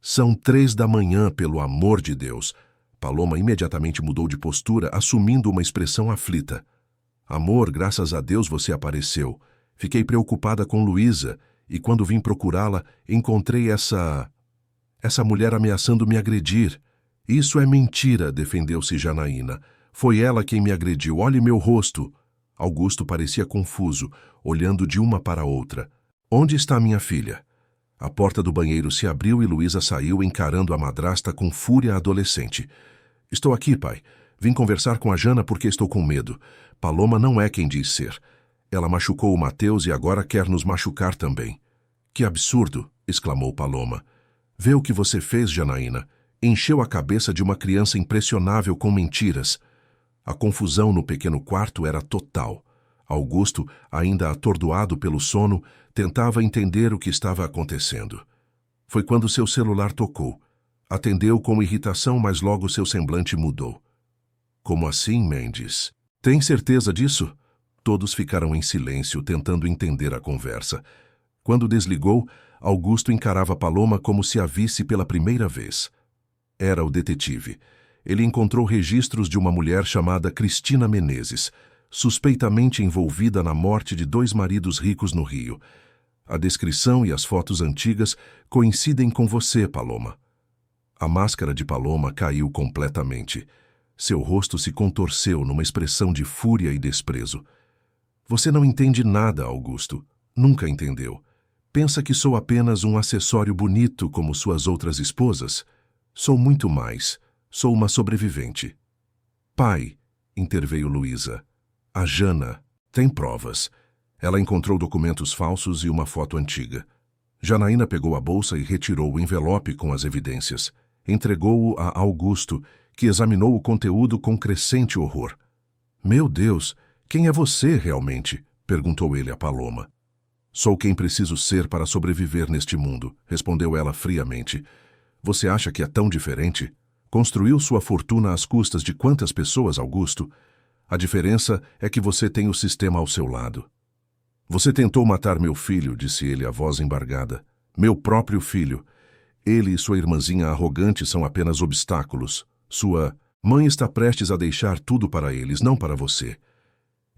São 3 da manhã, pelo amor de Deus. Paloma imediatamente mudou de postura, assumindo uma expressão aflita. Amor, graças a Deus você apareceu. Fiquei preocupada com Luísa e quando vim procurá-la, encontrei essa mulher ameaçando me agredir. Isso é mentira, defendeu-se Janaína. Foi ela quem me agrediu. Olhe meu rosto. Augusto parecia confuso, olhando de uma para outra. Onde está minha filha? A porta do banheiro se abriu e Luísa saiu encarando a madrasta com fúria adolescente. Estou aqui, pai. Vim conversar com a Jana porque estou com medo. Paloma não é quem diz ser. Ela machucou o Mateus e agora quer nos machucar também. Que absurdo, exclamou Paloma. Vê o que você fez, Janaína. Encheu a cabeça de uma criança impressionável com mentiras. A confusão no pequeno quarto era total. Augusto, ainda atordoado pelo sono, tentava entender o que estava acontecendo. Foi quando seu celular tocou. Atendeu com irritação, mas logo seu semblante mudou. Como assim, Mendes? Tem certeza disso? Todos ficaram em silêncio, tentando entender a conversa. Quando desligou, Augusto encarava Paloma como se a visse pela primeira vez. Era o detetive. Ele encontrou registros de uma mulher chamada Cristina Menezes, suspeitamente envolvida na morte de 2 maridos ricos no Rio. A descrição e as fotos antigas coincidem com você, Paloma. A máscara de Paloma caiu completamente. Seu rosto se contorceu numa expressão de fúria e desprezo. Você não entende nada, Augusto. Nunca entendeu. Pensa que sou apenas um acessório bonito como suas outras esposas? Sou muito mais. Sou uma sobrevivente. Pai, interveio Luísa. A Jana tem provas. Ela encontrou documentos falsos e uma foto antiga. Janaína pegou a bolsa e retirou o envelope com as evidências. Entregou-o a Augusto, que examinou o conteúdo com crescente horror. Meu Deus, quem é você realmente? Perguntou ele a Paloma. Sou quem preciso ser para sobreviver neste mundo, respondeu ela friamente. Você acha que é tão diferente? Construiu sua fortuna às custas de quantas pessoas, Augusto? A diferença é que você tem o sistema ao seu lado. Você tentou matar meu filho, disse ele, a voz embargada. Meu próprio filho. Ele e sua irmãzinha arrogante são apenas obstáculos. Sua mãe está prestes a deixar tudo para eles, não para você.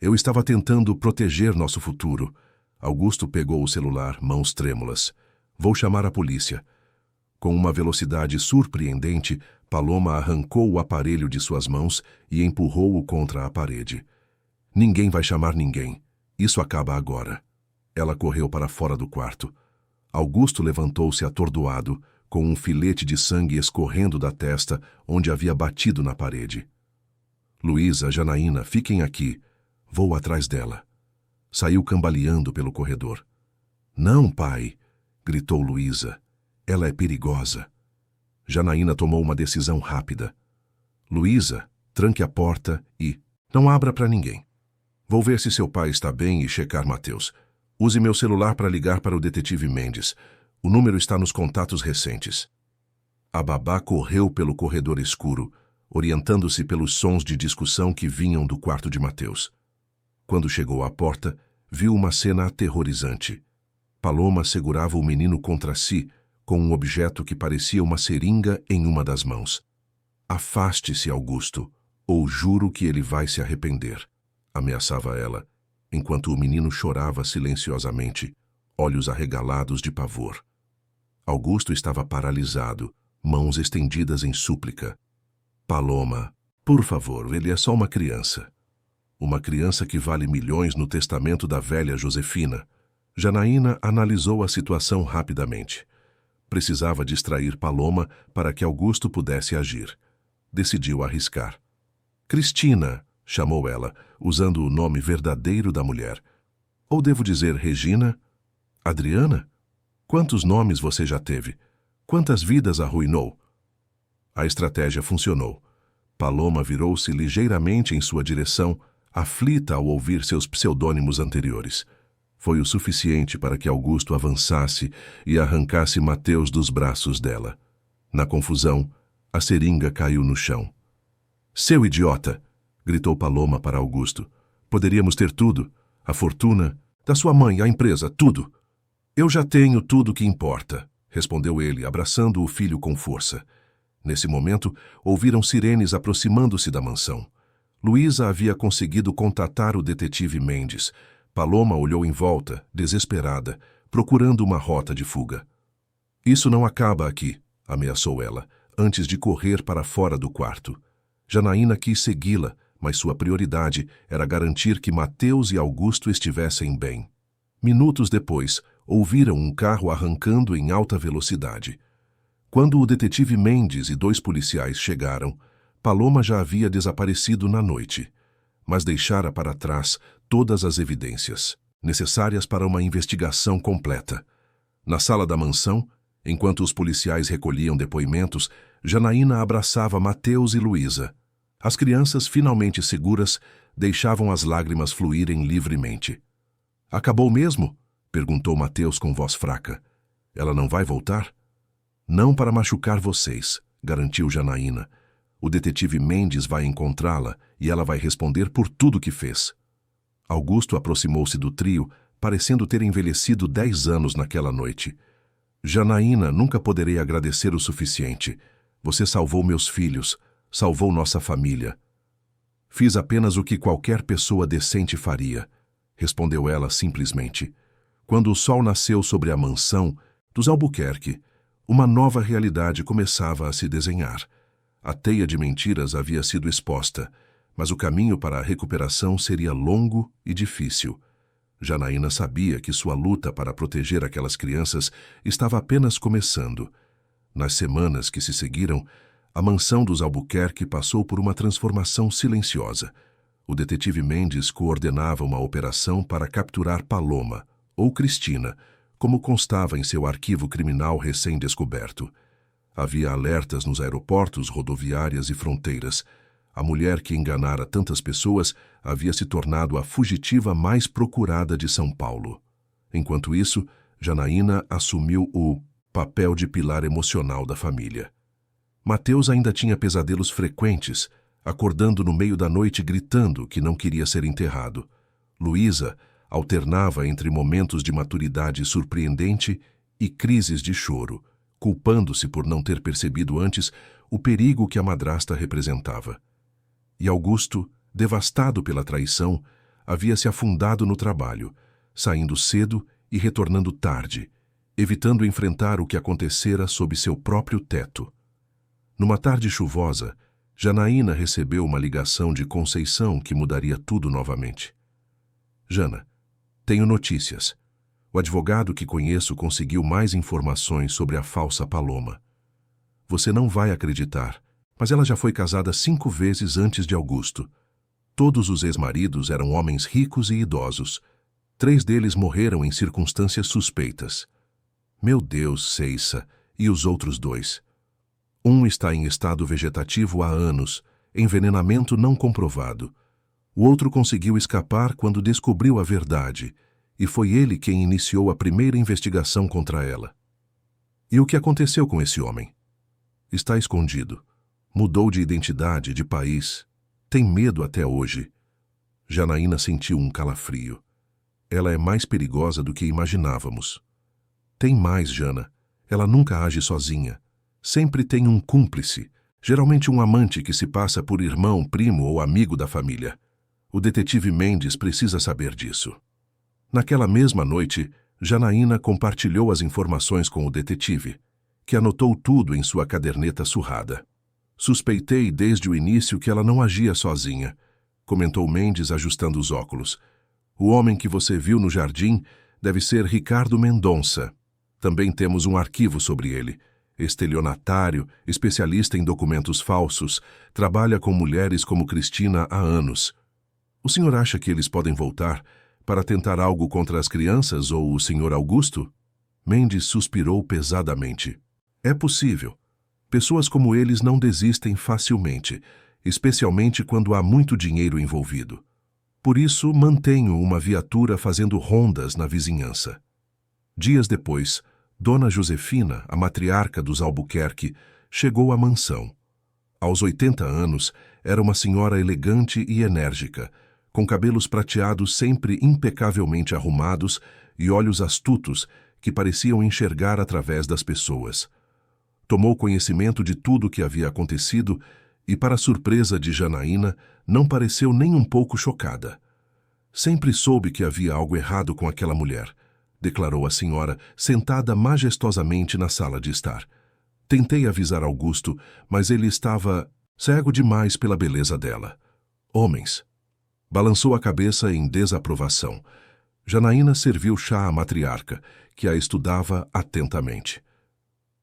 Eu estava tentando proteger nosso futuro. Augusto pegou o celular, mãos trêmulas. Vou chamar a polícia. Com uma velocidade surpreendente, Paloma arrancou o aparelho de suas mãos e empurrou-o contra a parede. Ninguém vai chamar ninguém. Isso acaba agora. Ela correu para fora do quarto. Augusto levantou-se atordoado, com um filete de sangue escorrendo da testa onde havia batido na parede. Luísa, Janaína, fiquem aqui. Vou atrás dela. Saiu cambaleando pelo corredor. Não, pai, gritou Luísa. Ela é perigosa. Janaína tomou uma decisão rápida. Luísa, tranque a porta e não abra para ninguém. Vou ver se seu pai está bem e checar Mateus. Use meu celular para ligar para o detetive Mendes. O número está nos contatos recentes. A babá correu pelo corredor escuro, orientando-se pelos sons de discussão que vinham do quarto de Mateus. Quando chegou à porta, viu uma cena aterrorizante. Paloma segurava o menino contra si, com um objeto que parecia uma seringa em uma das mãos. Afaste-se, Augusto, ou juro que ele vai se arrepender, ameaçava ela, enquanto o menino chorava silenciosamente, olhos arregalados de pavor. Augusto estava paralisado, mãos estendidas em súplica. Paloma, por favor, ele é só uma criança. Uma criança que vale milhões no testamento da velha Josefina. Janaína analisou a situação rapidamente. Precisava distrair Paloma para que Augusto pudesse agir. Decidiu arriscar. Cristina, chamou ela, usando o nome verdadeiro da mulher. Ou devo dizer Regina? Adriana? Quantos nomes você já teve? Quantas vidas arruinou? A estratégia funcionou. Paloma virou-se ligeiramente em sua direção, aflita ao ouvir seus pseudônimos anteriores. Foi o suficiente para que Augusto avançasse e arrancasse Mateus dos braços dela. Na confusão, a seringa caiu no chão. Seu idiota! Gritou Paloma para Augusto. Poderíamos ter tudo. A fortuna, da sua mãe, a empresa, tudo. Eu já tenho tudo que importa, respondeu ele, abraçando o filho com força. Nesse momento, ouviram sirenes aproximando-se da mansão. Luísa havia conseguido contatar o detetive Mendes. Paloma olhou em volta, desesperada, procurando uma rota de fuga. Isso não acaba aqui, ameaçou ela, antes de correr para fora do quarto. Janaína quis segui-la, mas sua prioridade era garantir que Mateus e Augusto estivessem bem. Minutos depois, ouviram um carro arrancando em alta velocidade. Quando o detetive Mendes e 2 policiais chegaram, Paloma já havia desaparecido na noite, mas deixara para trás todas as evidências necessárias para uma investigação completa. Na sala da mansão, enquanto os policiais recolhiam depoimentos, Janaína abraçava Mateus e Luísa. As crianças, finalmente seguras, deixavam as lágrimas fluírem livremente. Acabou mesmo? Perguntou Mateus com voz fraca. Ela não vai voltar? Não para machucar vocês, garantiu Janaína. O detetive Mendes vai encontrá-la e ela vai responder por tudo que fez. Augusto aproximou-se do trio, parecendo ter envelhecido 10 anos naquela noite. Janaína, nunca poderei agradecer o suficiente. Você salvou meus filhos, salvou nossa família. Fiz apenas o que qualquer pessoa decente faria, respondeu ela simplesmente. Quando o sol nasceu sobre a mansão dos Albuquerque, uma nova realidade começava a se desenhar. A teia de mentiras havia sido exposta, mas o caminho para a recuperação seria longo e difícil. Janaína sabia que sua luta para proteger aquelas crianças estava apenas começando. Nas semanas que se seguiram, a mansão dos Albuquerque passou por uma transformação silenciosa. O detetive Mendes coordenava uma operação para capturar Paloma, ou Cristina, como constava em seu arquivo criminal recém-descoberto. Havia alertas nos aeroportos, rodoviárias e fronteiras. A mulher que enganara tantas pessoas havia se tornado a fugitiva mais procurada de São Paulo. Enquanto isso, Janaína assumiu o papel de pilar emocional da família. Mateus ainda tinha pesadelos frequentes, acordando no meio da noite gritando que não queria ser enterrado. Luísa alternava entre momentos de maturidade surpreendente e crises de choro, culpando-se por não ter percebido antes o perigo que a madrasta representava. E Augusto, devastado pela traição, havia se afundado no trabalho, saindo cedo e retornando tarde, evitando enfrentar o que acontecera sob seu próprio teto. Numa tarde chuvosa, Janaína recebeu uma ligação de Conceição que mudaria tudo novamente. Jana, tenho notícias. O advogado que conheço conseguiu mais informações sobre a falsa Paloma. Você não vai acreditar, mas ela já foi casada 5 vezes antes de Augusto. Todos os ex-maridos eram homens ricos e idosos. 3 deles morreram em circunstâncias suspeitas. Meu Deus, Ceissa, e os outros 2? Um está em estado vegetativo há anos, envenenamento não comprovado. O outro conseguiu escapar quando descobriu a verdade, e foi ele quem iniciou a primeira investigação contra ela. E o que aconteceu com esse homem? Está escondido. Mudou de identidade, de país. Tem medo até hoje. Janaína sentiu um calafrio. Ela é mais perigosa do que imaginávamos. Tem mais, Jana. Ela nunca age sozinha. Sempre tem um cúmplice, geralmente um amante que se passa por irmão, primo ou amigo da família. O detetive Mendes precisa saber disso. Naquela mesma noite, Janaína compartilhou as informações com o detetive, que anotou tudo em sua caderneta surrada. Suspeitei desde o início que ela não agia sozinha, comentou Mendes ajustando os óculos. O homem que você viu no jardim deve ser Ricardo Mendonça. Também temos um arquivo sobre ele. Estelionatário, especialista em documentos falsos, trabalha com mulheres como Cristina há anos. O senhor acha que eles podem voltar para tentar algo contra as crianças ou o senhor Augusto? Mendes suspirou pesadamente. É possível. Pessoas como eles não desistem facilmente, especialmente quando há muito dinheiro envolvido. Por isso, mantenho uma viatura fazendo rondas na vizinhança. Dias depois, Dona Josefina, a matriarca dos Albuquerque, chegou à mansão. Aos 80 anos, era uma senhora elegante e enérgica, com cabelos prateados sempre impecavelmente arrumados e olhos astutos que pareciam enxergar através das pessoas. Tomou conhecimento de tudo o que havia acontecido e, para surpresa de Janaína, não pareceu nem um pouco chocada. Sempre soube que havia algo errado com aquela mulher, declarou a senhora, sentada majestosamente na sala de estar. Tentei avisar Augusto, mas ele estava cego demais pela beleza dela. Homens. Balançou a cabeça em desaprovação. Janaína serviu chá à matriarca, que a estudava atentamente.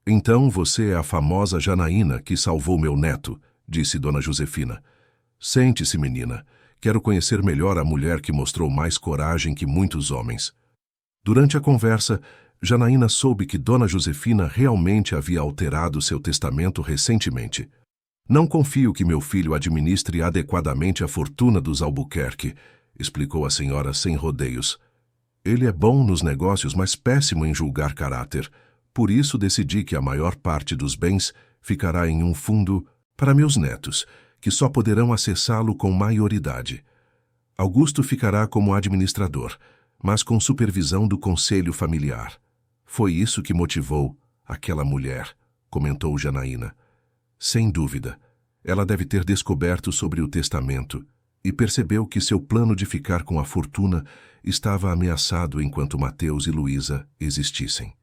Então você é a famosa Janaína que salvou meu neto, disse Dona Josefina. Sente-se, menina. Quero conhecer melhor a mulher que mostrou mais coragem que muitos homens. Durante a conversa, Janaína soube que Dona Josefina realmente havia alterado seu testamento recentemente. Não confio que meu filho administre adequadamente a fortuna dos Albuquerque, explicou a senhora sem rodeios. Ele é bom nos negócios, mas péssimo em julgar caráter. Por isso decidi que a maior parte dos bens ficará em um fundo para meus netos, que só poderão acessá-lo com maioridade. Augusto ficará como administrador, mas com supervisão do conselho familiar. Foi isso que motivou aquela mulher, comentou Janaína. Sem dúvida, ela deve ter descoberto sobre o testamento e percebeu que seu plano de ficar com a fortuna estava ameaçado enquanto Mateus e Luísa existissem.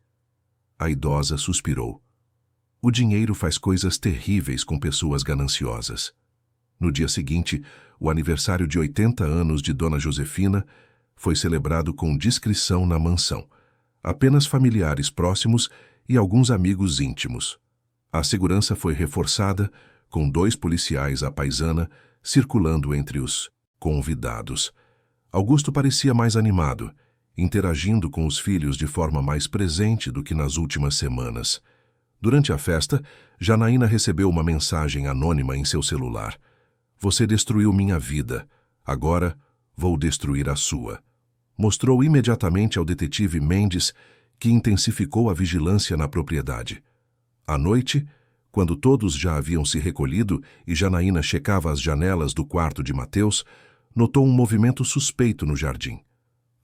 A idosa suspirou. O dinheiro faz coisas terríveis com pessoas gananciosas. No dia seguinte, o aniversário de 80 anos de Dona Josefina foi celebrado com discrição na mansão. Apenas familiares próximos e alguns amigos íntimos. A segurança foi reforçada, com 2 policiais à paisana circulando entre os convidados. Augusto parecia mais animado, interagindo com os filhos de forma mais presente do que nas últimas semanas. Durante a festa, Janaína recebeu uma mensagem anônima em seu celular. Você destruiu minha vida. Agora vou destruir a sua. Mostrou imediatamente ao detetive Mendes, que intensificou a vigilância na propriedade. À noite, quando todos já haviam se recolhido e Janaína checava as janelas do quarto de Mateus, notou um movimento suspeito no jardim.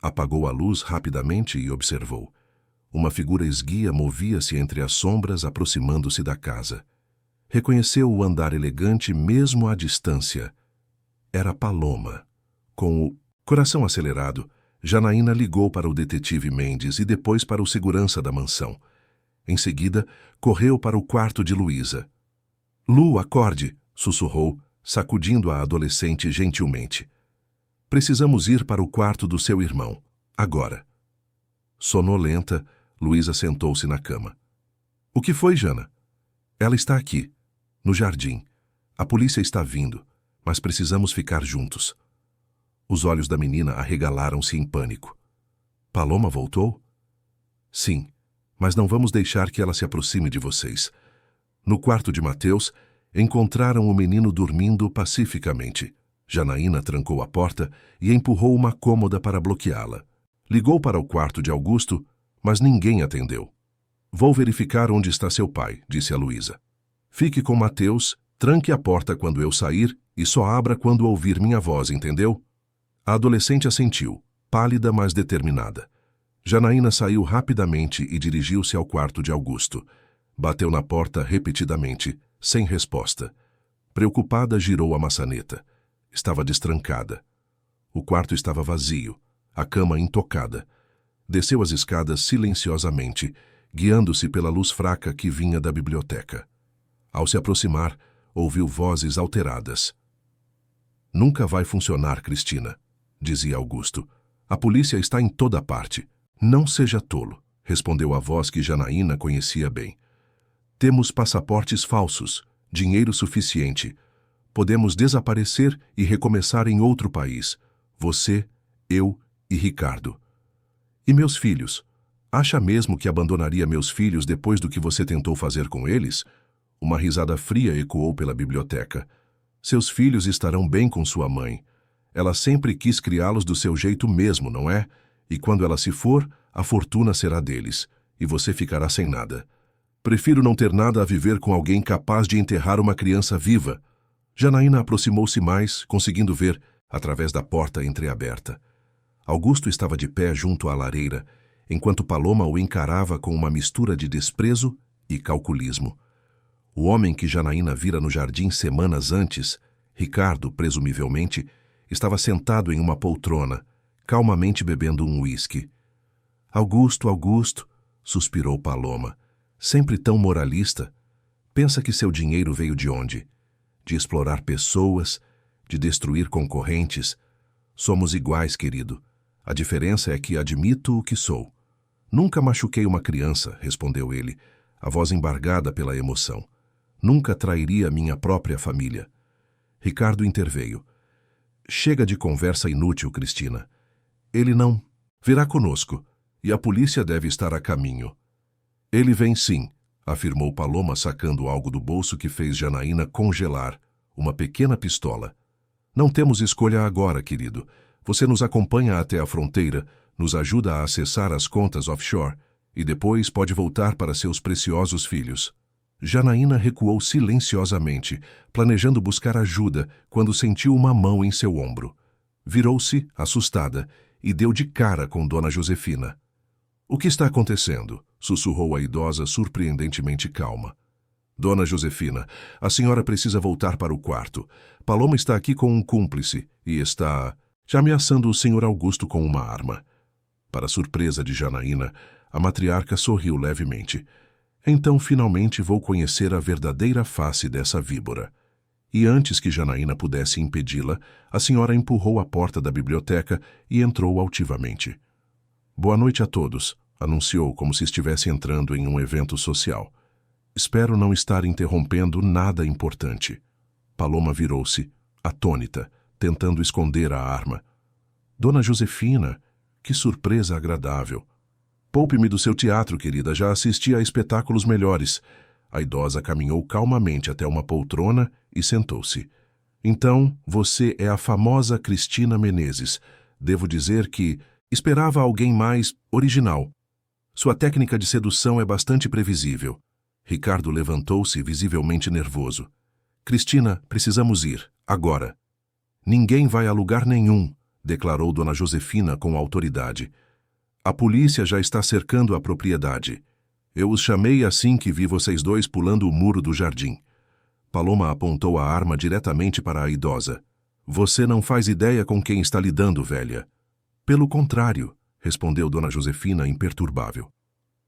Apagou a luz rapidamente e observou. Uma figura esguia movia-se entre as sombras, aproximando-se da casa. Reconheceu o andar elegante mesmo à distância. Era Paloma. Com o coração acelerado, Janaína ligou para o detetive Mendes e depois para o segurança da mansão. Em seguida, correu para o quarto de Luísa. Lu, acorde, sussurrou, sacudindo a adolescente gentilmente. Precisamos ir para o quarto do seu irmão, agora. Sonolenta, Luísa sentou-se na cama. O que foi, Jana? Ela está aqui, no jardim. A polícia está vindo, mas precisamos ficar juntos. Os olhos da menina arregalaram-se em pânico. Paloma voltou? Sim, mas não vamos deixar que ela se aproxime de vocês. No quarto de Mateus, encontraram o menino dormindo pacificamente. Janaína trancou a porta e empurrou uma cômoda para bloqueá-la. Ligou para o quarto de Augusto, mas ninguém atendeu. Vou verificar onde está seu pai, disse a Luísa. Fique com Mateus, tranque a porta quando eu sair e só abra quando ouvir minha voz, entendeu? A adolescente assentiu, pálida mas determinada. Janaína saiu rapidamente e dirigiu-se ao quarto de Augusto. Bateu na porta repetidamente, sem resposta. Preocupada, girou a maçaneta. Estava destrancada. O quarto estava vazio, a cama intocada. Desceu as escadas silenciosamente, guiando-se pela luz fraca que vinha da biblioteca. Ao se aproximar, ouviu vozes alteradas. Nunca vai funcionar, Cristina, dizia Augusto. A polícia está em toda parte. Não seja tolo, respondeu a voz que Janaína conhecia bem. Temos passaportes falsos, dinheiro suficiente. Podemos desaparecer e recomeçar em outro país. Você, eu e Ricardo. E meus filhos? Acha mesmo que abandonaria meus filhos depois do que você tentou fazer com eles? Uma risada fria ecoou pela biblioteca. Seus filhos estarão bem com sua mãe. Ela sempre quis criá-los do seu jeito mesmo, não é? E quando ela se for, a fortuna será deles, e você ficará sem nada. Prefiro não ter nada a viver com alguém capaz de enterrar uma criança viva. Janaína aproximou-se mais, conseguindo ver, através da porta entreaberta. Augusto estava de pé junto à lareira, enquanto Paloma o encarava com uma mistura de desprezo e calculismo. O homem que Janaína vira no jardim semanas antes, Ricardo, presumivelmente, estava sentado em uma poltrona, calmamente bebendo um uísque. Augusto, Augusto, suspirou Paloma, sempre tão moralista. Pensa que seu dinheiro veio de onde? De explorar pessoas, de destruir concorrentes. Somos iguais, querido. A diferença é que admito o que sou. Nunca machuquei uma criança, respondeu ele, a voz embargada pela emoção. Nunca trairia minha própria família. Ricardo interveio. Chega de conversa inútil, Cristina. Ele não virá conosco, e a polícia deve estar a caminho. Ele vem sim, afirmou Paloma, sacando algo do bolso que fez Janaína congelar, uma pequena pistola. Não temos escolha agora, querido. Você nos acompanha até a fronteira, nos ajuda a acessar as contas offshore, e depois pode voltar para seus preciosos filhos. Janaína recuou silenciosamente, planejando buscar ajuda, quando sentiu uma mão em seu ombro. Virou-se, assustada, e deu de cara com Dona Josefina. O que está acontecendo? Sussurrou a idosa surpreendentemente calma. Dona Josefina, a senhora precisa voltar para o quarto. Paloma está aqui com um cúmplice e está já ameaçando o senhor Augusto com uma arma. Para surpresa de Janaína, a matriarca sorriu levemente. Então, finalmente, vou conhecer a verdadeira face dessa víbora. E antes que Janaína pudesse impedi-la, a senhora empurrou a porta da biblioteca e entrou altivamente. Boa noite a todos, anunciou como se estivesse entrando em um evento social. Espero não estar interrompendo nada importante. Paloma virou-se, atônita, tentando esconder a arma. Dona Josefina, que surpresa agradável. Poupe-me do seu teatro, querida, já assisti a espetáculos melhores. A idosa caminhou calmamente até uma poltrona e sentou-se. Então, você é a famosa Cristina Menezes. Devo dizer que esperava alguém mais original. Sua técnica de sedução é bastante previsível. Ricardo levantou-se, visivelmente nervoso. Cristina, precisamos ir, agora. Ninguém vai a lugar nenhum, declarou Dona Josefina com autoridade. A polícia já está cercando a propriedade. Eu os chamei assim que vi vocês dois pulando o muro do jardim. Paloma apontou a arma diretamente para a idosa. Você não faz ideia com quem está lidando, velha. Pelo contrário, respondeu Dona Josefina imperturbável.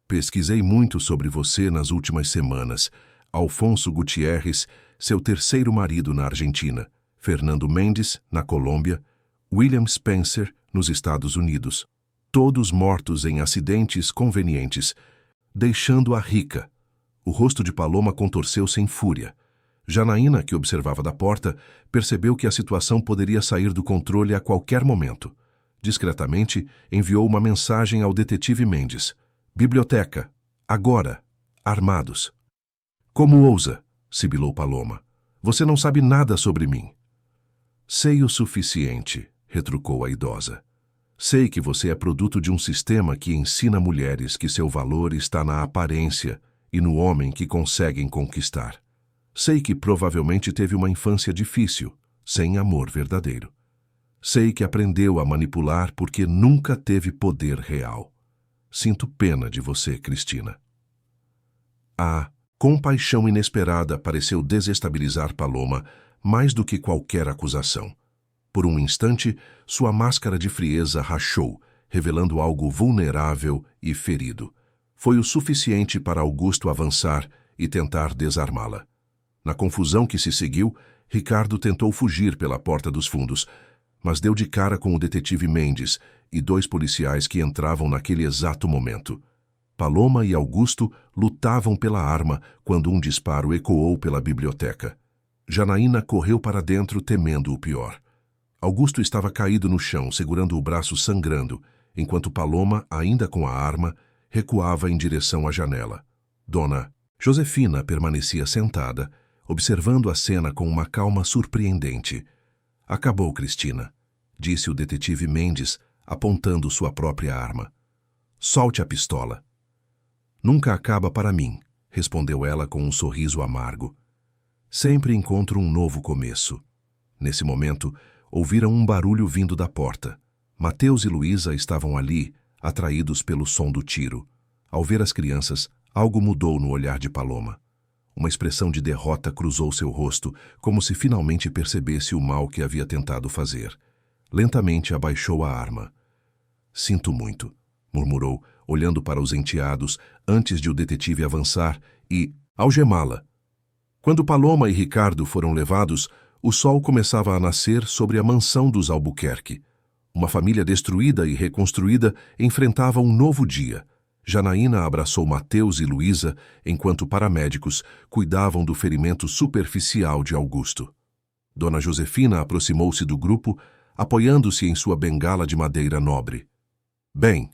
Pesquisei muito sobre você nas últimas semanas. Alfonso Gutierrez, seu terceiro marido na Argentina. Fernando Mendes, na Colômbia. William Spencer, nos Estados Unidos. Todos mortos em acidentes convenientes, deixando-a rica. O rosto de Paloma contorceu-se em fúria. Janaína, que observava da porta, percebeu que a situação poderia sair do controle a qualquer momento. Discretamente, enviou uma mensagem ao detetive Mendes. Biblioteca. Agora. Armados. Como ousa? Sibilou Paloma. Você não sabe nada sobre mim. Sei o suficiente, retrucou a idosa. Sei que você é produto de um sistema que ensina mulheres que seu valor está na aparência e no homem que conseguem conquistar. Sei que provavelmente teve uma infância difícil, sem amor verdadeiro. Sei que aprendeu a manipular porque nunca teve poder real. Sinto pena de você, Cristina. A compaixão inesperada pareceu desestabilizar Paloma mais do que qualquer acusação. Por um instante, sua máscara de frieza rachou, revelando algo vulnerável e ferido. Foi o suficiente para Augusto avançar e tentar desarmá-la. Na confusão que se seguiu, Ricardo tentou fugir pela porta dos fundos, mas deu de cara com o detetive Mendes e dois policiais que entravam naquele exato momento. Paloma e Augusto lutavam pela arma quando um disparo ecoou pela biblioteca. Janaína correu para dentro temendo o pior. Augusto estava caído no chão, segurando o braço sangrando, enquanto Paloma, ainda com a arma, recuava em direção à janela. Dona Josefina permanecia sentada, observando a cena com uma calma surpreendente. Acabou, Cristina, disse o detetive Mendes, apontando sua própria arma. Solte a pistola. Nunca acaba para mim, respondeu ela com um sorriso amargo. Sempre encontro um novo começo. Nesse momento, ouviram um barulho vindo da porta. Mateus e Luísa estavam ali, atraídos pelo som do tiro. Ao ver as crianças, algo mudou no olhar de Paloma. Uma expressão de derrota cruzou seu rosto, como se finalmente percebesse o mal que havia tentado fazer. Lentamente abaixou a arma. Sinto muito, murmurou, olhando para os enteados, antes de o detetive avançar e algemá-la. Quando Paloma e Ricardo foram levados, o sol começava a nascer sobre a mansão dos Albuquerque. Uma família destruída e reconstruída enfrentava um novo dia. Janaína abraçou Mateus e Luísa, enquanto paramédicos cuidavam do ferimento superficial de Augusto. Dona Josefina aproximou-se do grupo, apoiando-se em sua bengala de madeira nobre. Bem,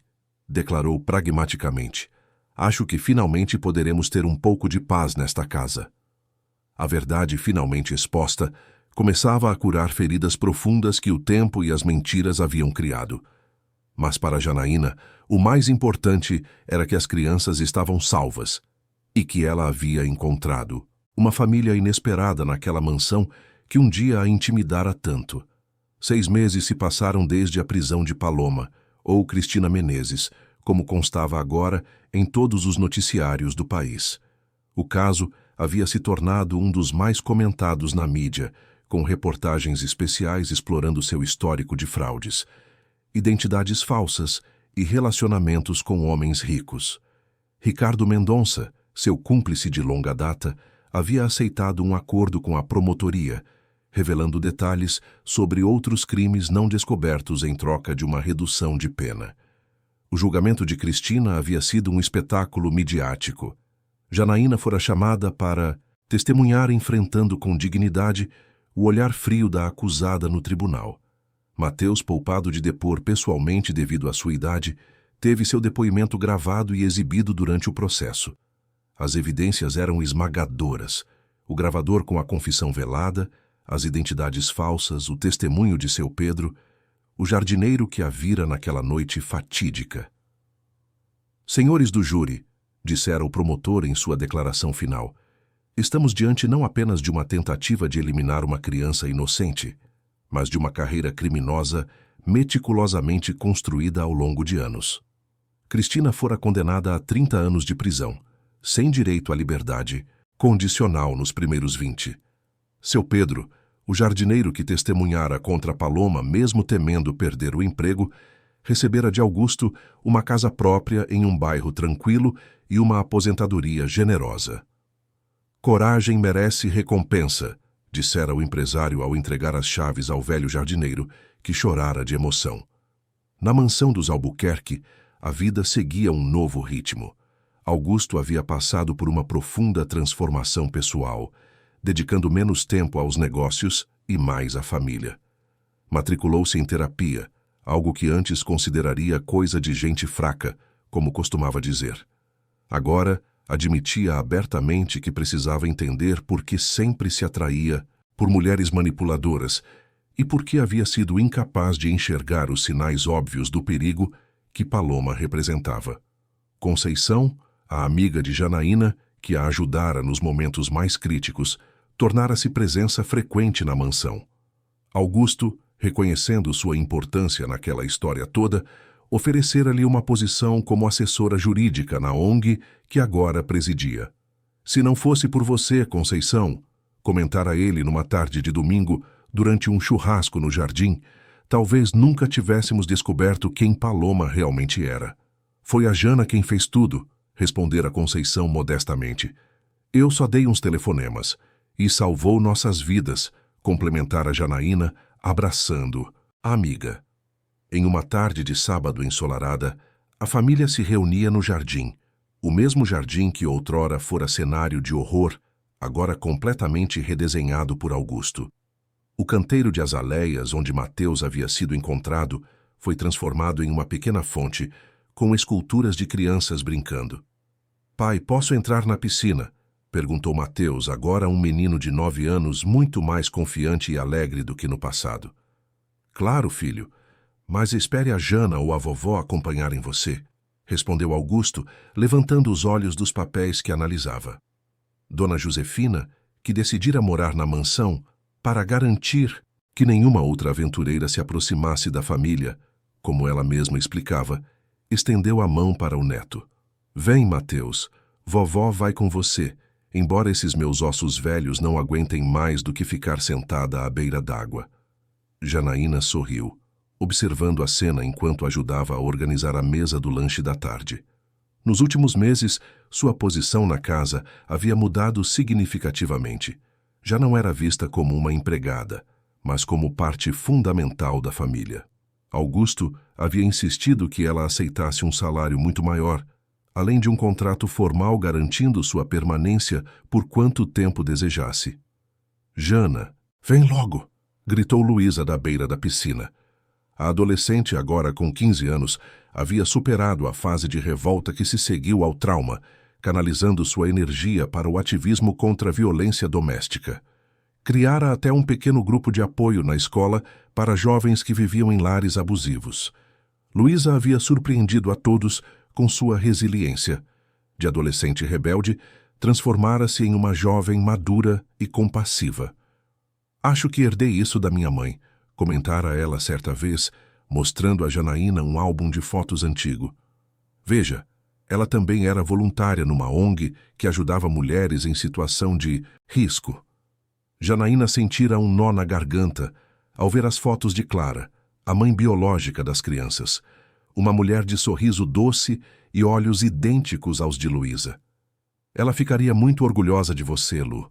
declarou pragmaticamente, acho que finalmente poderemos ter um pouco de paz nesta casa. A verdade finalmente exposta começava a curar feridas profundas que o tempo e as mentiras haviam criado. Mas para Janaína, o mais importante era que as crianças estavam salvas e que ela havia encontrado uma família inesperada naquela mansão que um dia a intimidara tanto. 6 meses se passaram desde a prisão de Paloma, ou Cristina Menezes, como constava agora em todos os noticiários do país. O caso havia se tornado um dos mais comentados na mídia, com reportagens especiais explorando seu histórico de fraudes, identidades falsas e relacionamentos com homens ricos. Ricardo Mendonça, seu cúmplice de longa data, havia aceitado um acordo com a promotoria, revelando detalhes sobre outros crimes não descobertos em troca de uma redução de pena. O julgamento de Cristina havia sido um espetáculo midiático. Janaína fora chamada para testemunhar enfrentando com dignidade o olhar frio da acusada no tribunal. Mateus, poupado de depor pessoalmente devido à sua idade, teve seu depoimento gravado e exibido durante o processo. As evidências eram esmagadoras. O gravador com a confissão velada, as identidades falsas, o testemunho de seu Pedro, o jardineiro que a vira naquela noite fatídica. Senhores do júri, dissera o promotor em sua declaração final, estamos diante não apenas de uma tentativa de eliminar uma criança inocente, mas de uma carreira criminosa meticulosamente construída ao longo de anos. Cristina fora condenada a 30 anos de prisão, sem direito à liberdade, condicional nos primeiros 20. Seu Pedro, o jardineiro que testemunhara contra Paloma mesmo temendo perder o emprego, recebera de Augusto uma casa própria em um bairro tranquilo e uma aposentadoria generosa. Coragem merece recompensa, dissera o empresário ao entregar as chaves ao velho jardineiro, que chorara de emoção. Na mansão dos Albuquerque, a vida seguia um novo ritmo. Augusto havia passado por uma profunda transformação pessoal, dedicando menos tempo aos negócios e mais à família. Matriculou-se em terapia, algo que antes consideraria coisa de gente fraca, como costumava dizer. Agora, admitia abertamente que precisava entender por que sempre se atraía por mulheres manipuladoras e por que havia sido incapaz de enxergar os sinais óbvios do perigo que Paloma representava. Conceição, a amiga de Janaína, que a ajudara nos momentos mais críticos, tornara-se presença frequente na mansão. Augusto, reconhecendo sua importância naquela história toda, oferecera-lhe uma posição como assessora jurídica na ONG que agora presidia. Se não fosse por você, Conceição, comentara ele numa tarde de domingo, durante um churrasco no jardim, talvez nunca tivéssemos descoberto quem Paloma realmente era. Foi a Jana quem fez tudo, respondera Conceição modestamente. Eu só dei uns telefonemas. E salvou nossas vidas, complementara Janaína, abraçando a amiga. Em uma tarde de sábado ensolarada, a família se reunia no jardim, o mesmo jardim que outrora fora cenário de horror, agora completamente redesenhado por Augusto. O canteiro de azaleias onde Mateus havia sido encontrado foi transformado em uma pequena fonte, com esculturas de crianças brincando. Pai, posso entrar na piscina? Perguntou Mateus, agora um menino de 9 anos, muito mais confiante e alegre do que no passado. Claro, filho, mas espere a Jana ou a vovó acompanharem você, respondeu Augusto, levantando os olhos dos papéis que analisava. Dona Josefina, que decidira morar na mansão para garantir que nenhuma outra aventureira se aproximasse da família, como ela mesma explicava, estendeu a mão para o neto. Vem, Mateus, vovó vai com você, embora esses meus ossos velhos não aguentem mais do que ficar sentada à beira d'água. Janaína sorriu, observando a cena enquanto ajudava a organizar a mesa do lanche da tarde. Nos últimos meses, sua posição na casa havia mudado significativamente. Já não era vista como uma empregada, mas como parte fundamental da família. Augusto havia insistido que ela aceitasse um salário muito maior, além de um contrato formal garantindo sua permanência por quanto tempo desejasse. Jana, vem logo! Gritou Luísa da beira da piscina. A adolescente, agora com 15 anos, havia superado a fase de revolta que se seguiu ao trauma, canalizando sua energia para o ativismo contra a violência doméstica. Criara até um pequeno grupo de apoio na escola para jovens que viviam em lares abusivos. Luísa havia surpreendido a todos com sua resiliência. De adolescente rebelde, transformara-se em uma jovem madura e compassiva. Acho que herdei isso da minha mãe, comentara ela certa vez, mostrando a Janaína um álbum de fotos antigo. Veja, Ela também era voluntária numa ONG que ajudava mulheres em situação de risco. Janaína sentira um nó na garganta ao ver as fotos de Clara, a mãe biológica das crianças, uma mulher de sorriso doce e olhos idênticos aos de Luísa. Ela ficaria muito orgulhosa de você, Lu.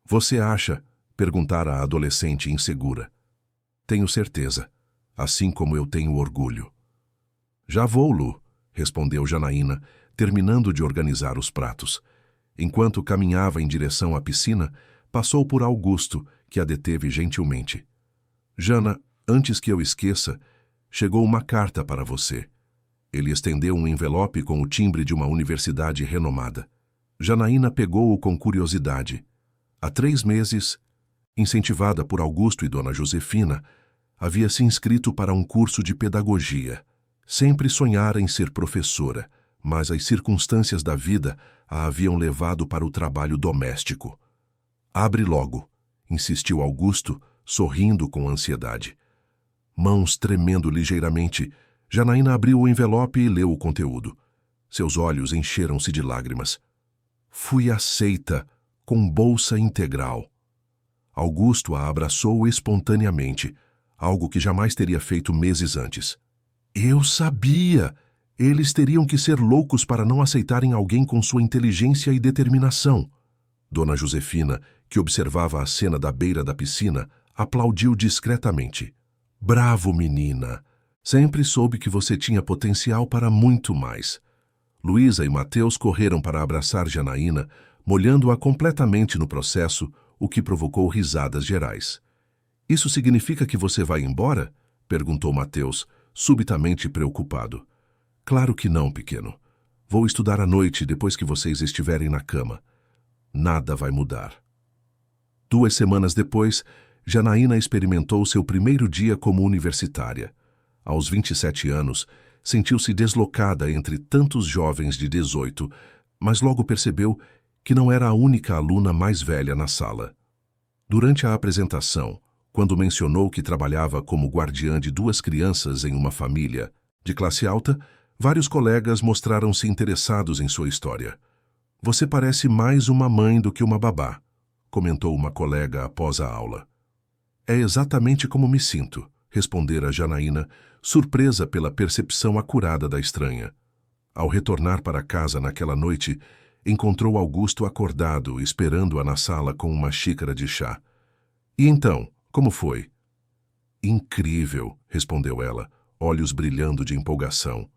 Você acha? Perguntara a adolescente insegura. Tenho certeza, assim como eu tenho orgulho. Já vou, Lu, respondeu Janaína, terminando de organizar os pratos. Enquanto caminhava em direção à piscina, passou por Augusto, que a deteve gentilmente. Jana, antes que eu esqueça, chegou uma carta para você. Ele estendeu um envelope com o timbre de uma universidade renomada. Janaína pegou-o com curiosidade. Há 3 meses, incentivada por Augusto e Dona Josefina, havia se inscrito para um curso de pedagogia. Sempre sonhara em ser professora, mas as circunstâncias da vida a haviam levado para o trabalho doméstico. Abre logo, insistiu Augusto, sorrindo com ansiedade. Mãos tremendo ligeiramente, Janaína abriu o envelope e leu o conteúdo. Seus olhos encheram-se de lágrimas. Fui aceita, com bolsa integral. Augusto a abraçou espontaneamente, algo que jamais teria feito meses antes. Eu sabia! Eles teriam que ser loucos para não aceitarem alguém com sua inteligência e determinação. Dona Josefina, que observava a cena da beira da piscina, aplaudiu discretamente. Bravo, menina! Sempre soube que você tinha potencial para muito mais. Luísa e Mateus correram para abraçar Janaína, molhando-a completamente no processo, o que provocou risadas gerais. Isso significa que você vai embora? Perguntou Mateus, subitamente preocupado. Claro que não, pequeno. Vou estudar à noite depois que vocês estiverem na cama. Nada vai mudar. 2 semanas depois, Janaína experimentou seu primeiro dia como universitária. Aos 27 anos, sentiu-se deslocada entre tantos jovens de 18, mas logo percebeu que não era a única aluna mais velha na sala. Durante a apresentação, quando mencionou que trabalhava como guardiã de 2 crianças em uma família de classe alta, vários colegas mostraram-se interessados em sua história. Você parece mais uma mãe do que uma babá, comentou uma colega após a aula. É exatamente como me sinto, respondera Janaína, surpresa pela percepção acurada da estranha. Ao retornar para casa naquela noite, encontrou Augusto acordado, esperando-a na sala com uma xícara de chá. E então, como foi? Incrível, respondeu ela, olhos brilhando de empolgação.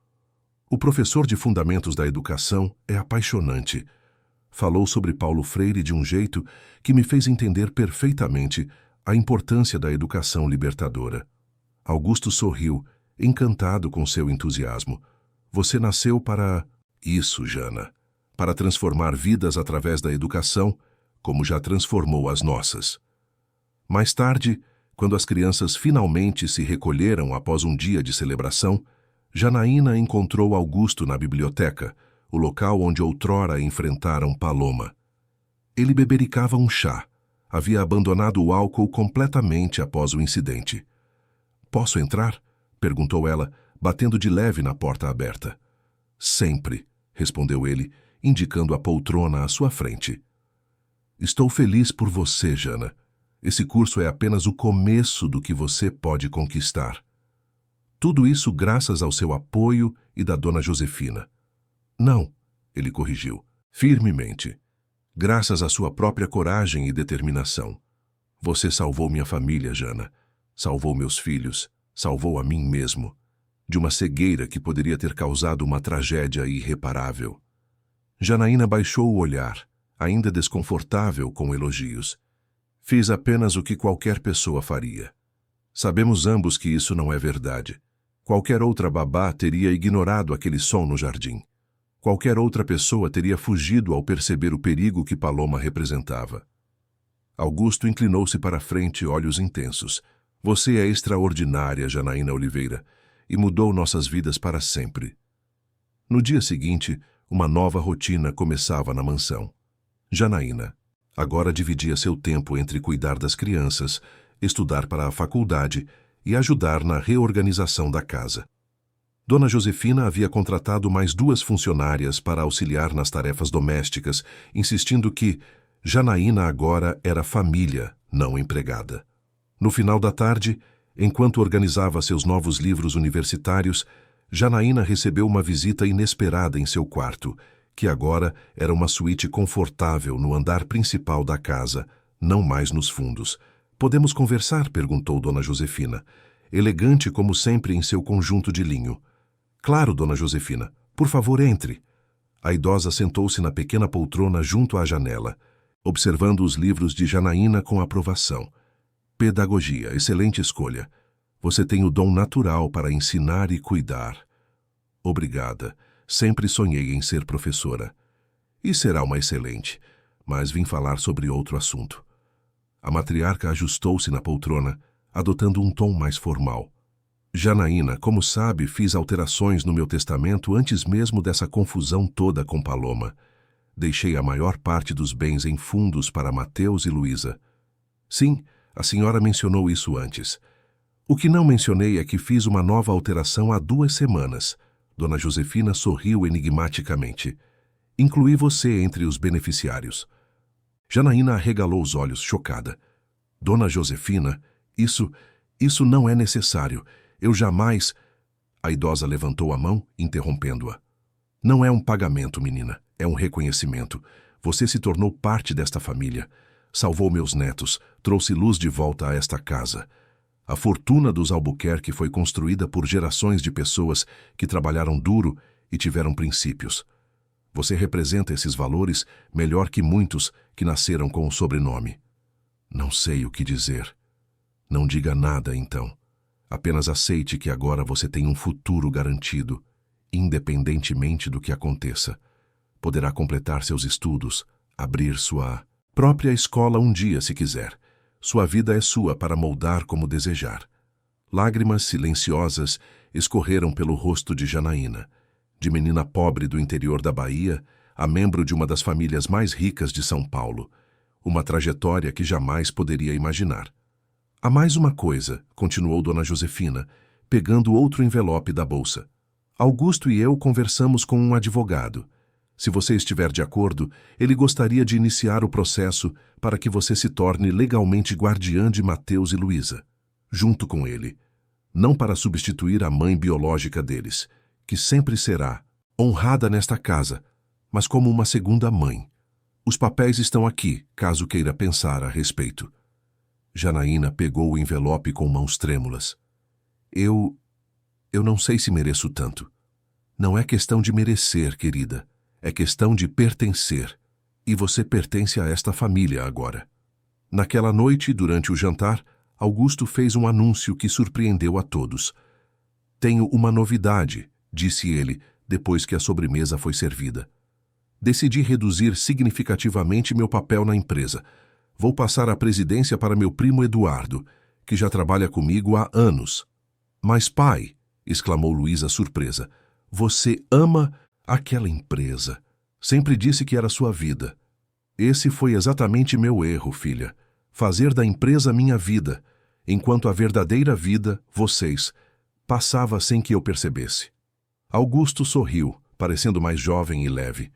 O professor de Fundamentos da Educação é apaixonante. Falou sobre Paulo Freire de um jeito que me fez entender perfeitamente a importância da educação libertadora. Augusto sorriu, encantado com seu entusiasmo. Você nasceu para... Isso, Jana. Para transformar vidas através da educação, como já transformou as nossas. Mais tarde, quando as crianças finalmente se recolheram após um dia de celebração, Janaína encontrou Augusto na biblioteca, o local onde outrora enfrentaram Paloma. Ele bebericava um chá. Havia abandonado o álcool completamente após o incidente. Posso entrar? Perguntou ela, batendo de leve na porta aberta. Sempre, respondeu ele, indicando a poltrona à sua frente. Estou feliz por você, Jana. Esse curso é apenas o começo do que você pode conquistar. Tudo isso graças ao seu apoio e da Dona Josefina. Não, ele corrigiu, firmemente. Graças à sua própria coragem e determinação. Você salvou minha família, Jana. Salvou meus filhos. Salvou a mim mesmo. De uma cegueira que poderia ter causado uma tragédia irreparável. Janaína baixou o olhar, ainda desconfortável com elogios. Fiz apenas o que qualquer pessoa faria. Sabemos ambos que isso não é verdade. Qualquer outra babá teria ignorado aquele som no jardim. Qualquer outra pessoa teria fugido ao perceber o perigo que Paloma representava. Augusto inclinou-se para a frente, olhos intensos. Você é extraordinária, Janaína Oliveira, e mudou nossas vidas para sempre. No dia seguinte, uma nova rotina começava na mansão. Janaína agora dividia seu tempo entre cuidar das crianças, estudar para a faculdade e ajudar na reorganização da casa. Dona Josefina havia contratado mais 2 funcionárias para auxiliar nas tarefas domésticas, insistindo que Janaína agora era família, não empregada. No final da tarde, enquanto organizava seus novos livros universitários, Janaína recebeu uma visita inesperada em seu quarto, que agora era uma suíte confortável no andar principal da casa, não mais nos fundos. "Podemos conversar?" perguntou Dona Josefina, elegante como sempre em seu conjunto de linho. "Claro, Dona Josefina. Por favor, entre." A idosa sentou-se na pequena poltrona junto à janela, observando os livros de Janaína com aprovação. "Pedagogia, excelente escolha. Você tem o dom natural para ensinar e cuidar." "Obrigada. Sempre sonhei em ser professora." "E será uma excelente, mas vim falar sobre outro assunto." A matriarca ajustou-se na poltrona, adotando um tom mais formal. "Janaína, como sabe, fiz alterações no meu testamento antes mesmo dessa confusão toda com Paloma. Deixei a maior parte dos bens em fundos para Mateus e Luísa." "Sim, a senhora mencionou isso antes. O que não mencionei é que fiz uma nova alteração há 2 semanas." Dona Josefina sorriu enigmaticamente. "Incluí você entre os beneficiários." Janaína arregalou os olhos, chocada. "Dona Josefina, isso não é necessário. Eu jamais..." A idosa levantou a mão, interrompendo-a. "Não é um pagamento, menina. É um reconhecimento. Você se tornou parte desta família. Salvou meus netos, trouxe luz de volta a esta casa. A fortuna dos Albuquerque foi construída por gerações de pessoas que trabalharam duro e tiveram princípios. Você representa esses valores melhor que muitos que nasceram com o sobrenome." "Não sei o que dizer." "Não diga nada, então. Apenas aceite que agora você tem um futuro garantido, independentemente do que aconteça. Poderá completar seus estudos, abrir sua própria escola um dia, se quiser. Sua vida é sua para moldar como desejar." Lágrimas silenciosas escorreram pelo rosto de Janaína. De menina pobre do interior da Bahia a membro de uma das famílias mais ricas de São Paulo. Uma trajetória que jamais poderia imaginar. "Há mais uma coisa", continuou Dona Josefina, pegando outro envelope da bolsa. "Augusto e eu conversamos com um advogado. Se você estiver de acordo, ele gostaria de iniciar o processo para que você se torne legalmente guardiã de Mateus e Luísa, junto com ele. Não para substituir a mãe biológica deles, que sempre será honrada nesta casa, mas como uma segunda mãe. Os papéis estão aqui, caso queira pensar a respeito." Janaína pegou o envelope com mãos trêmulas. Eu não sei se mereço tanto." "Não é questão de merecer, querida. É questão de pertencer. E você pertence a esta família agora." Naquela noite, durante o jantar, Augusto fez um anúncio que surpreendeu a todos. "Tenho uma novidade", disse ele, depois que a sobremesa foi servida. "Decidi reduzir significativamente meu papel na empresa. Vou passar a presidência para meu primo Eduardo, que já trabalha comigo há anos." "Mas, pai", exclamou Luísa surpresa, "você ama aquela empresa. Sempre disse que era sua vida." "Esse foi exatamente meu erro, filha. Fazer da empresa minha vida, enquanto a verdadeira vida, vocês, passava sem que eu percebesse." Augusto sorriu, parecendo mais jovem e leve.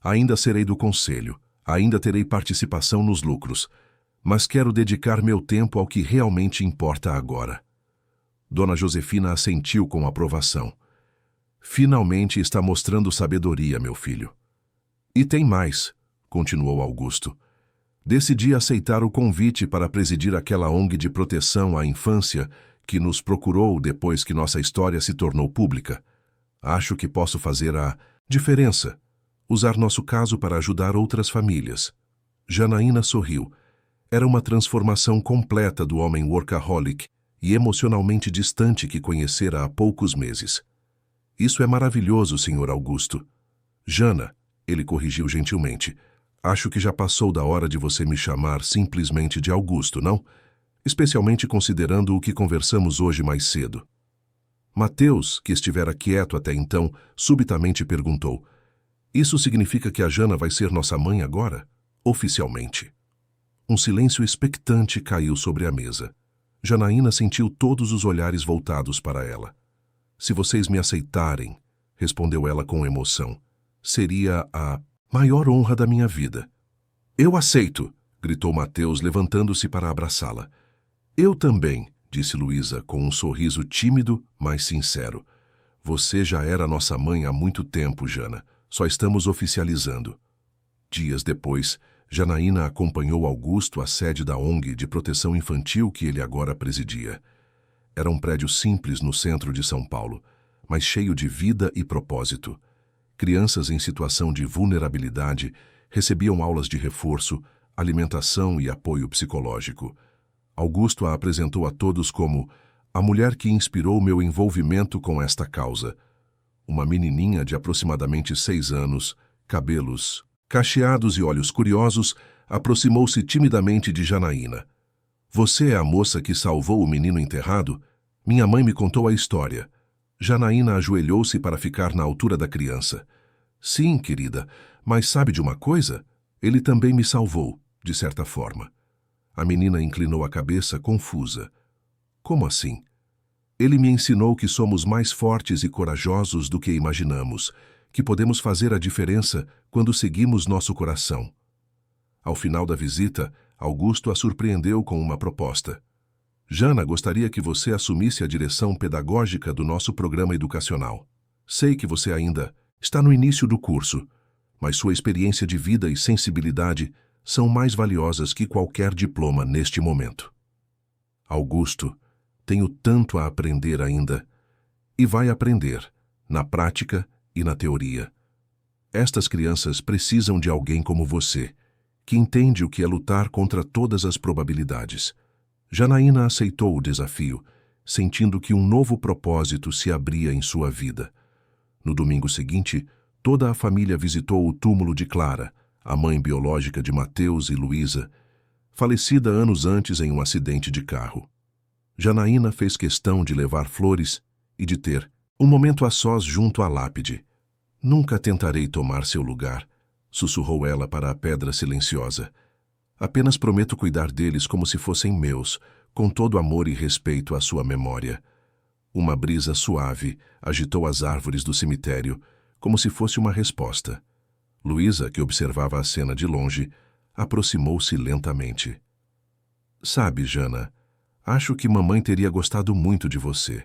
"Ainda serei do conselho, ainda terei participação nos lucros, mas quero dedicar meu tempo ao que realmente importa agora." Dona Josefina assentiu com aprovação. "Finalmente está mostrando sabedoria, meu filho." "E tem mais", continuou Augusto. "Decidi aceitar o convite para presidir aquela ONG de proteção à infância que nos procurou depois que nossa história se tornou pública. Acho que posso fazer a diferença, usar nosso caso para ajudar outras famílias." Janaína sorriu. Era uma transformação completa do homem workaholic e emocionalmente distante que conhecera há poucos meses. "Isso é maravilhoso, Sr. Augusto." "Jana", ele corrigiu gentilmente, "acho que já passou da hora de você me chamar simplesmente de Augusto, não? Especialmente considerando o que conversamos hoje mais cedo." Mateus, que estivera quieto até então, subitamente perguntou: "Isso significa que a Jana vai ser nossa mãe agora? Oficialmente?" Um silêncio expectante caiu sobre a mesa. Janaína sentiu todos os olhares voltados para ela. Se vocês me aceitarem, respondeu ela com emoção, seria a maior honra da minha vida. Eu aceito, gritou Mateus, levantando-se para abraçá-la. Eu também, disse Luísa com um sorriso tímido, mas sincero. Você já era nossa mãe há muito tempo, Jana. Só estamos oficializando. Dias depois, Janaína acompanhou Augusto à sede da ONG de proteção infantil que ele agora presidia. Era um prédio simples no centro de São Paulo, mas cheio de vida e propósito. Crianças em situação de vulnerabilidade recebiam aulas de reforço, alimentação e apoio psicológico. Augusto a apresentou a todos como a mulher que inspirou meu envolvimento com esta causa. Uma menininha de aproximadamente 6 anos, cabelos cacheados e olhos curiosos, aproximou-se timidamente de Janaína. Você é a moça que salvou o menino enterrado? Minha mãe me contou a história. Janaína ajoelhou-se para ficar na altura da criança. Sim, querida, mas sabe de uma coisa? Ele também me salvou, de certa forma. A menina inclinou a cabeça, confusa. Como assim? Ele me ensinou que somos mais fortes e corajosos do que imaginamos, que podemos fazer a diferença quando seguimos nosso coração. Ao final da visita, Augusto a surpreendeu com uma proposta. Jana gostaria que você assumisse a direção pedagógica do nosso programa educacional. Sei que você ainda está no início do curso, mas sua experiência de vida e sensibilidade são mais valiosas que qualquer diploma neste momento. Augusto, tenho tanto a aprender ainda, e vai aprender, na prática e na teoria. Estas crianças precisam de alguém como você, que entende o que é lutar contra todas as probabilidades. Janaína aceitou o desafio, sentindo que um novo propósito se abria em sua vida. No domingo seguinte, toda a família visitou o túmulo de Clara, a mãe biológica de Mateus e Luísa, falecida anos antes em um acidente de carro. Janaína fez questão de levar flores e de ter um momento a sós junto à lápide. Nunca tentarei tomar seu lugar, sussurrou ela para a pedra silenciosa. Apenas prometo cuidar deles como se fossem meus, com todo amor e respeito à sua memória. Uma brisa suave agitou as árvores do cemitério, como se fosse uma resposta. Luísa, que observava a cena de longe, aproximou-se lentamente. Sabe, Jana, acho que mamãe teria gostado muito de você.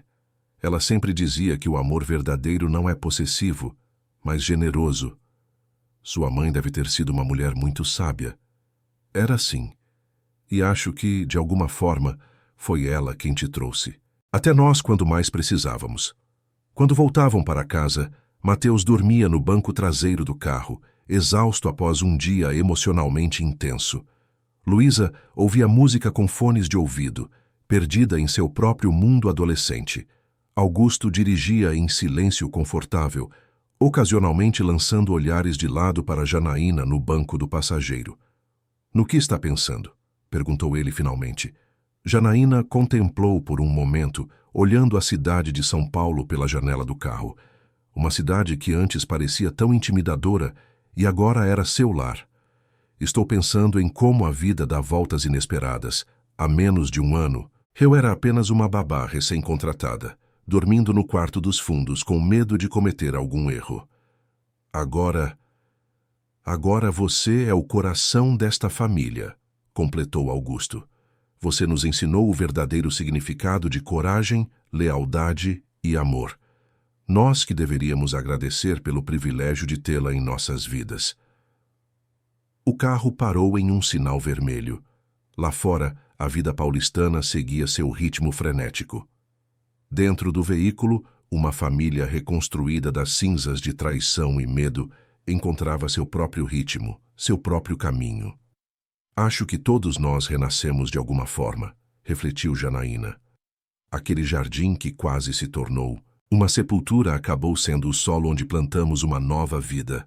Ela sempre dizia que o amor verdadeiro não é possessivo, mas generoso. Sua mãe deve ter sido uma mulher muito sábia. Era assim. E acho que, de alguma forma, foi ela quem te trouxe. Até nós quando mais precisávamos. Quando voltavam para casa, Mateus dormia no banco traseiro do carro, exausto após um dia emocionalmente intenso. Luísa ouvia música com fones de ouvido, perdida em seu próprio mundo adolescente. Augusto dirigia em silêncio confortável, ocasionalmente lançando olhares de lado para Janaína no banco do passageiro. No que está pensando? Perguntou ele finalmente. Janaína contemplou por um momento, olhando a cidade de São Paulo pela janela do carro. Uma cidade que antes parecia tão intimidadora e agora era seu lar. Estou pensando em como a vida dá voltas inesperadas. Há menos de um ano, eu era apenas uma babá recém-contratada, dormindo no quarto dos fundos com medo de cometer algum erro. Agora você é o coração desta família, completou Augusto. Você nos ensinou o verdadeiro significado de coragem, lealdade e amor. Nós que deveríamos agradecer pelo privilégio de tê-la em nossas vidas. O carro parou em um sinal vermelho. Lá fora, a vida paulistana seguia seu ritmo frenético. Dentro do veículo, uma família reconstruída das cinzas de traição e medo encontrava seu próprio ritmo, seu próprio caminho. Acho que todos nós renascemos de alguma forma, refletiu Janaína. Aquele jardim que quase se tornou uma sepultura acabou sendo o solo onde plantamos uma nova vida.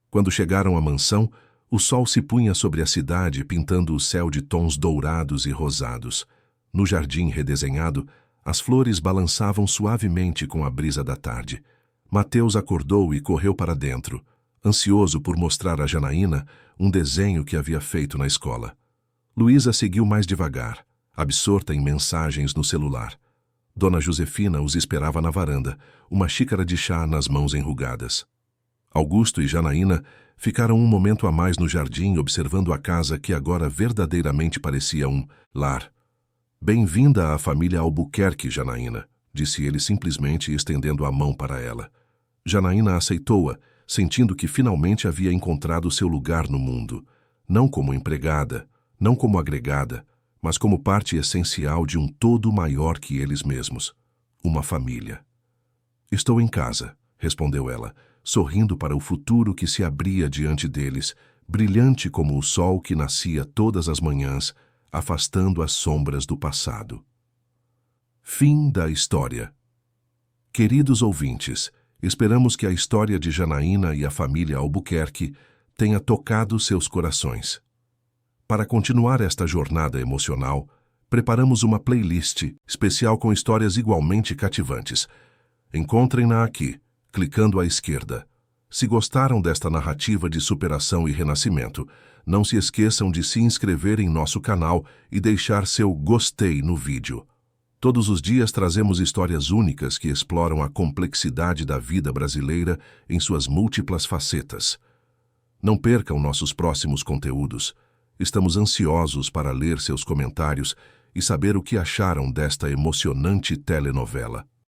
Quando chegaram à mansão, o sol se punha sobre a cidade, pintando o céu de tons dourados e rosados. No jardim redesenhado, as flores balançavam suavemente com a brisa da tarde. Mateus acordou e correu para dentro, ansioso por mostrar a Janaína um desenho que havia feito na escola. Luísa seguiu mais devagar, absorta em mensagens no celular. Dona Josefina os esperava na varanda, uma xícara de chá nas mãos enrugadas. Augusto e Janaína ficaram um momento a mais no jardim observando a casa que agora verdadeiramente parecia um lar. Bem-vinda à família Albuquerque, Janaína, disse ele simplesmente estendendo a mão para ela. Janaína aceitou-a, sentindo que finalmente havia encontrado seu lugar no mundo, não como empregada, não como agregada, mas como parte essencial de um todo maior que eles mesmos, uma família. Estou em casa, respondeu ela, sorrindo para o futuro que se abria diante deles, brilhante como o sol que nascia todas as manhãs, afastando as sombras do passado. Fim da história. Queridos ouvintes, esperamos que a história de Janaína e a família Albuquerque tenha tocado seus corações. Para continuar esta jornada emocional, preparamos uma playlist especial com histórias igualmente cativantes. Encontrem-na aqui, clicando à esquerda. Se gostaram desta narrativa de superação e renascimento, não se esqueçam de se inscrever em nosso canal e deixar seu gostei no vídeo. Todos os dias trazemos histórias únicas que exploram a complexidade da vida brasileira em suas múltiplas facetas. Não percam nossos próximos conteúdos. Estamos ansiosos para ler seus comentários e saber o que acharam desta emocionante telenovela.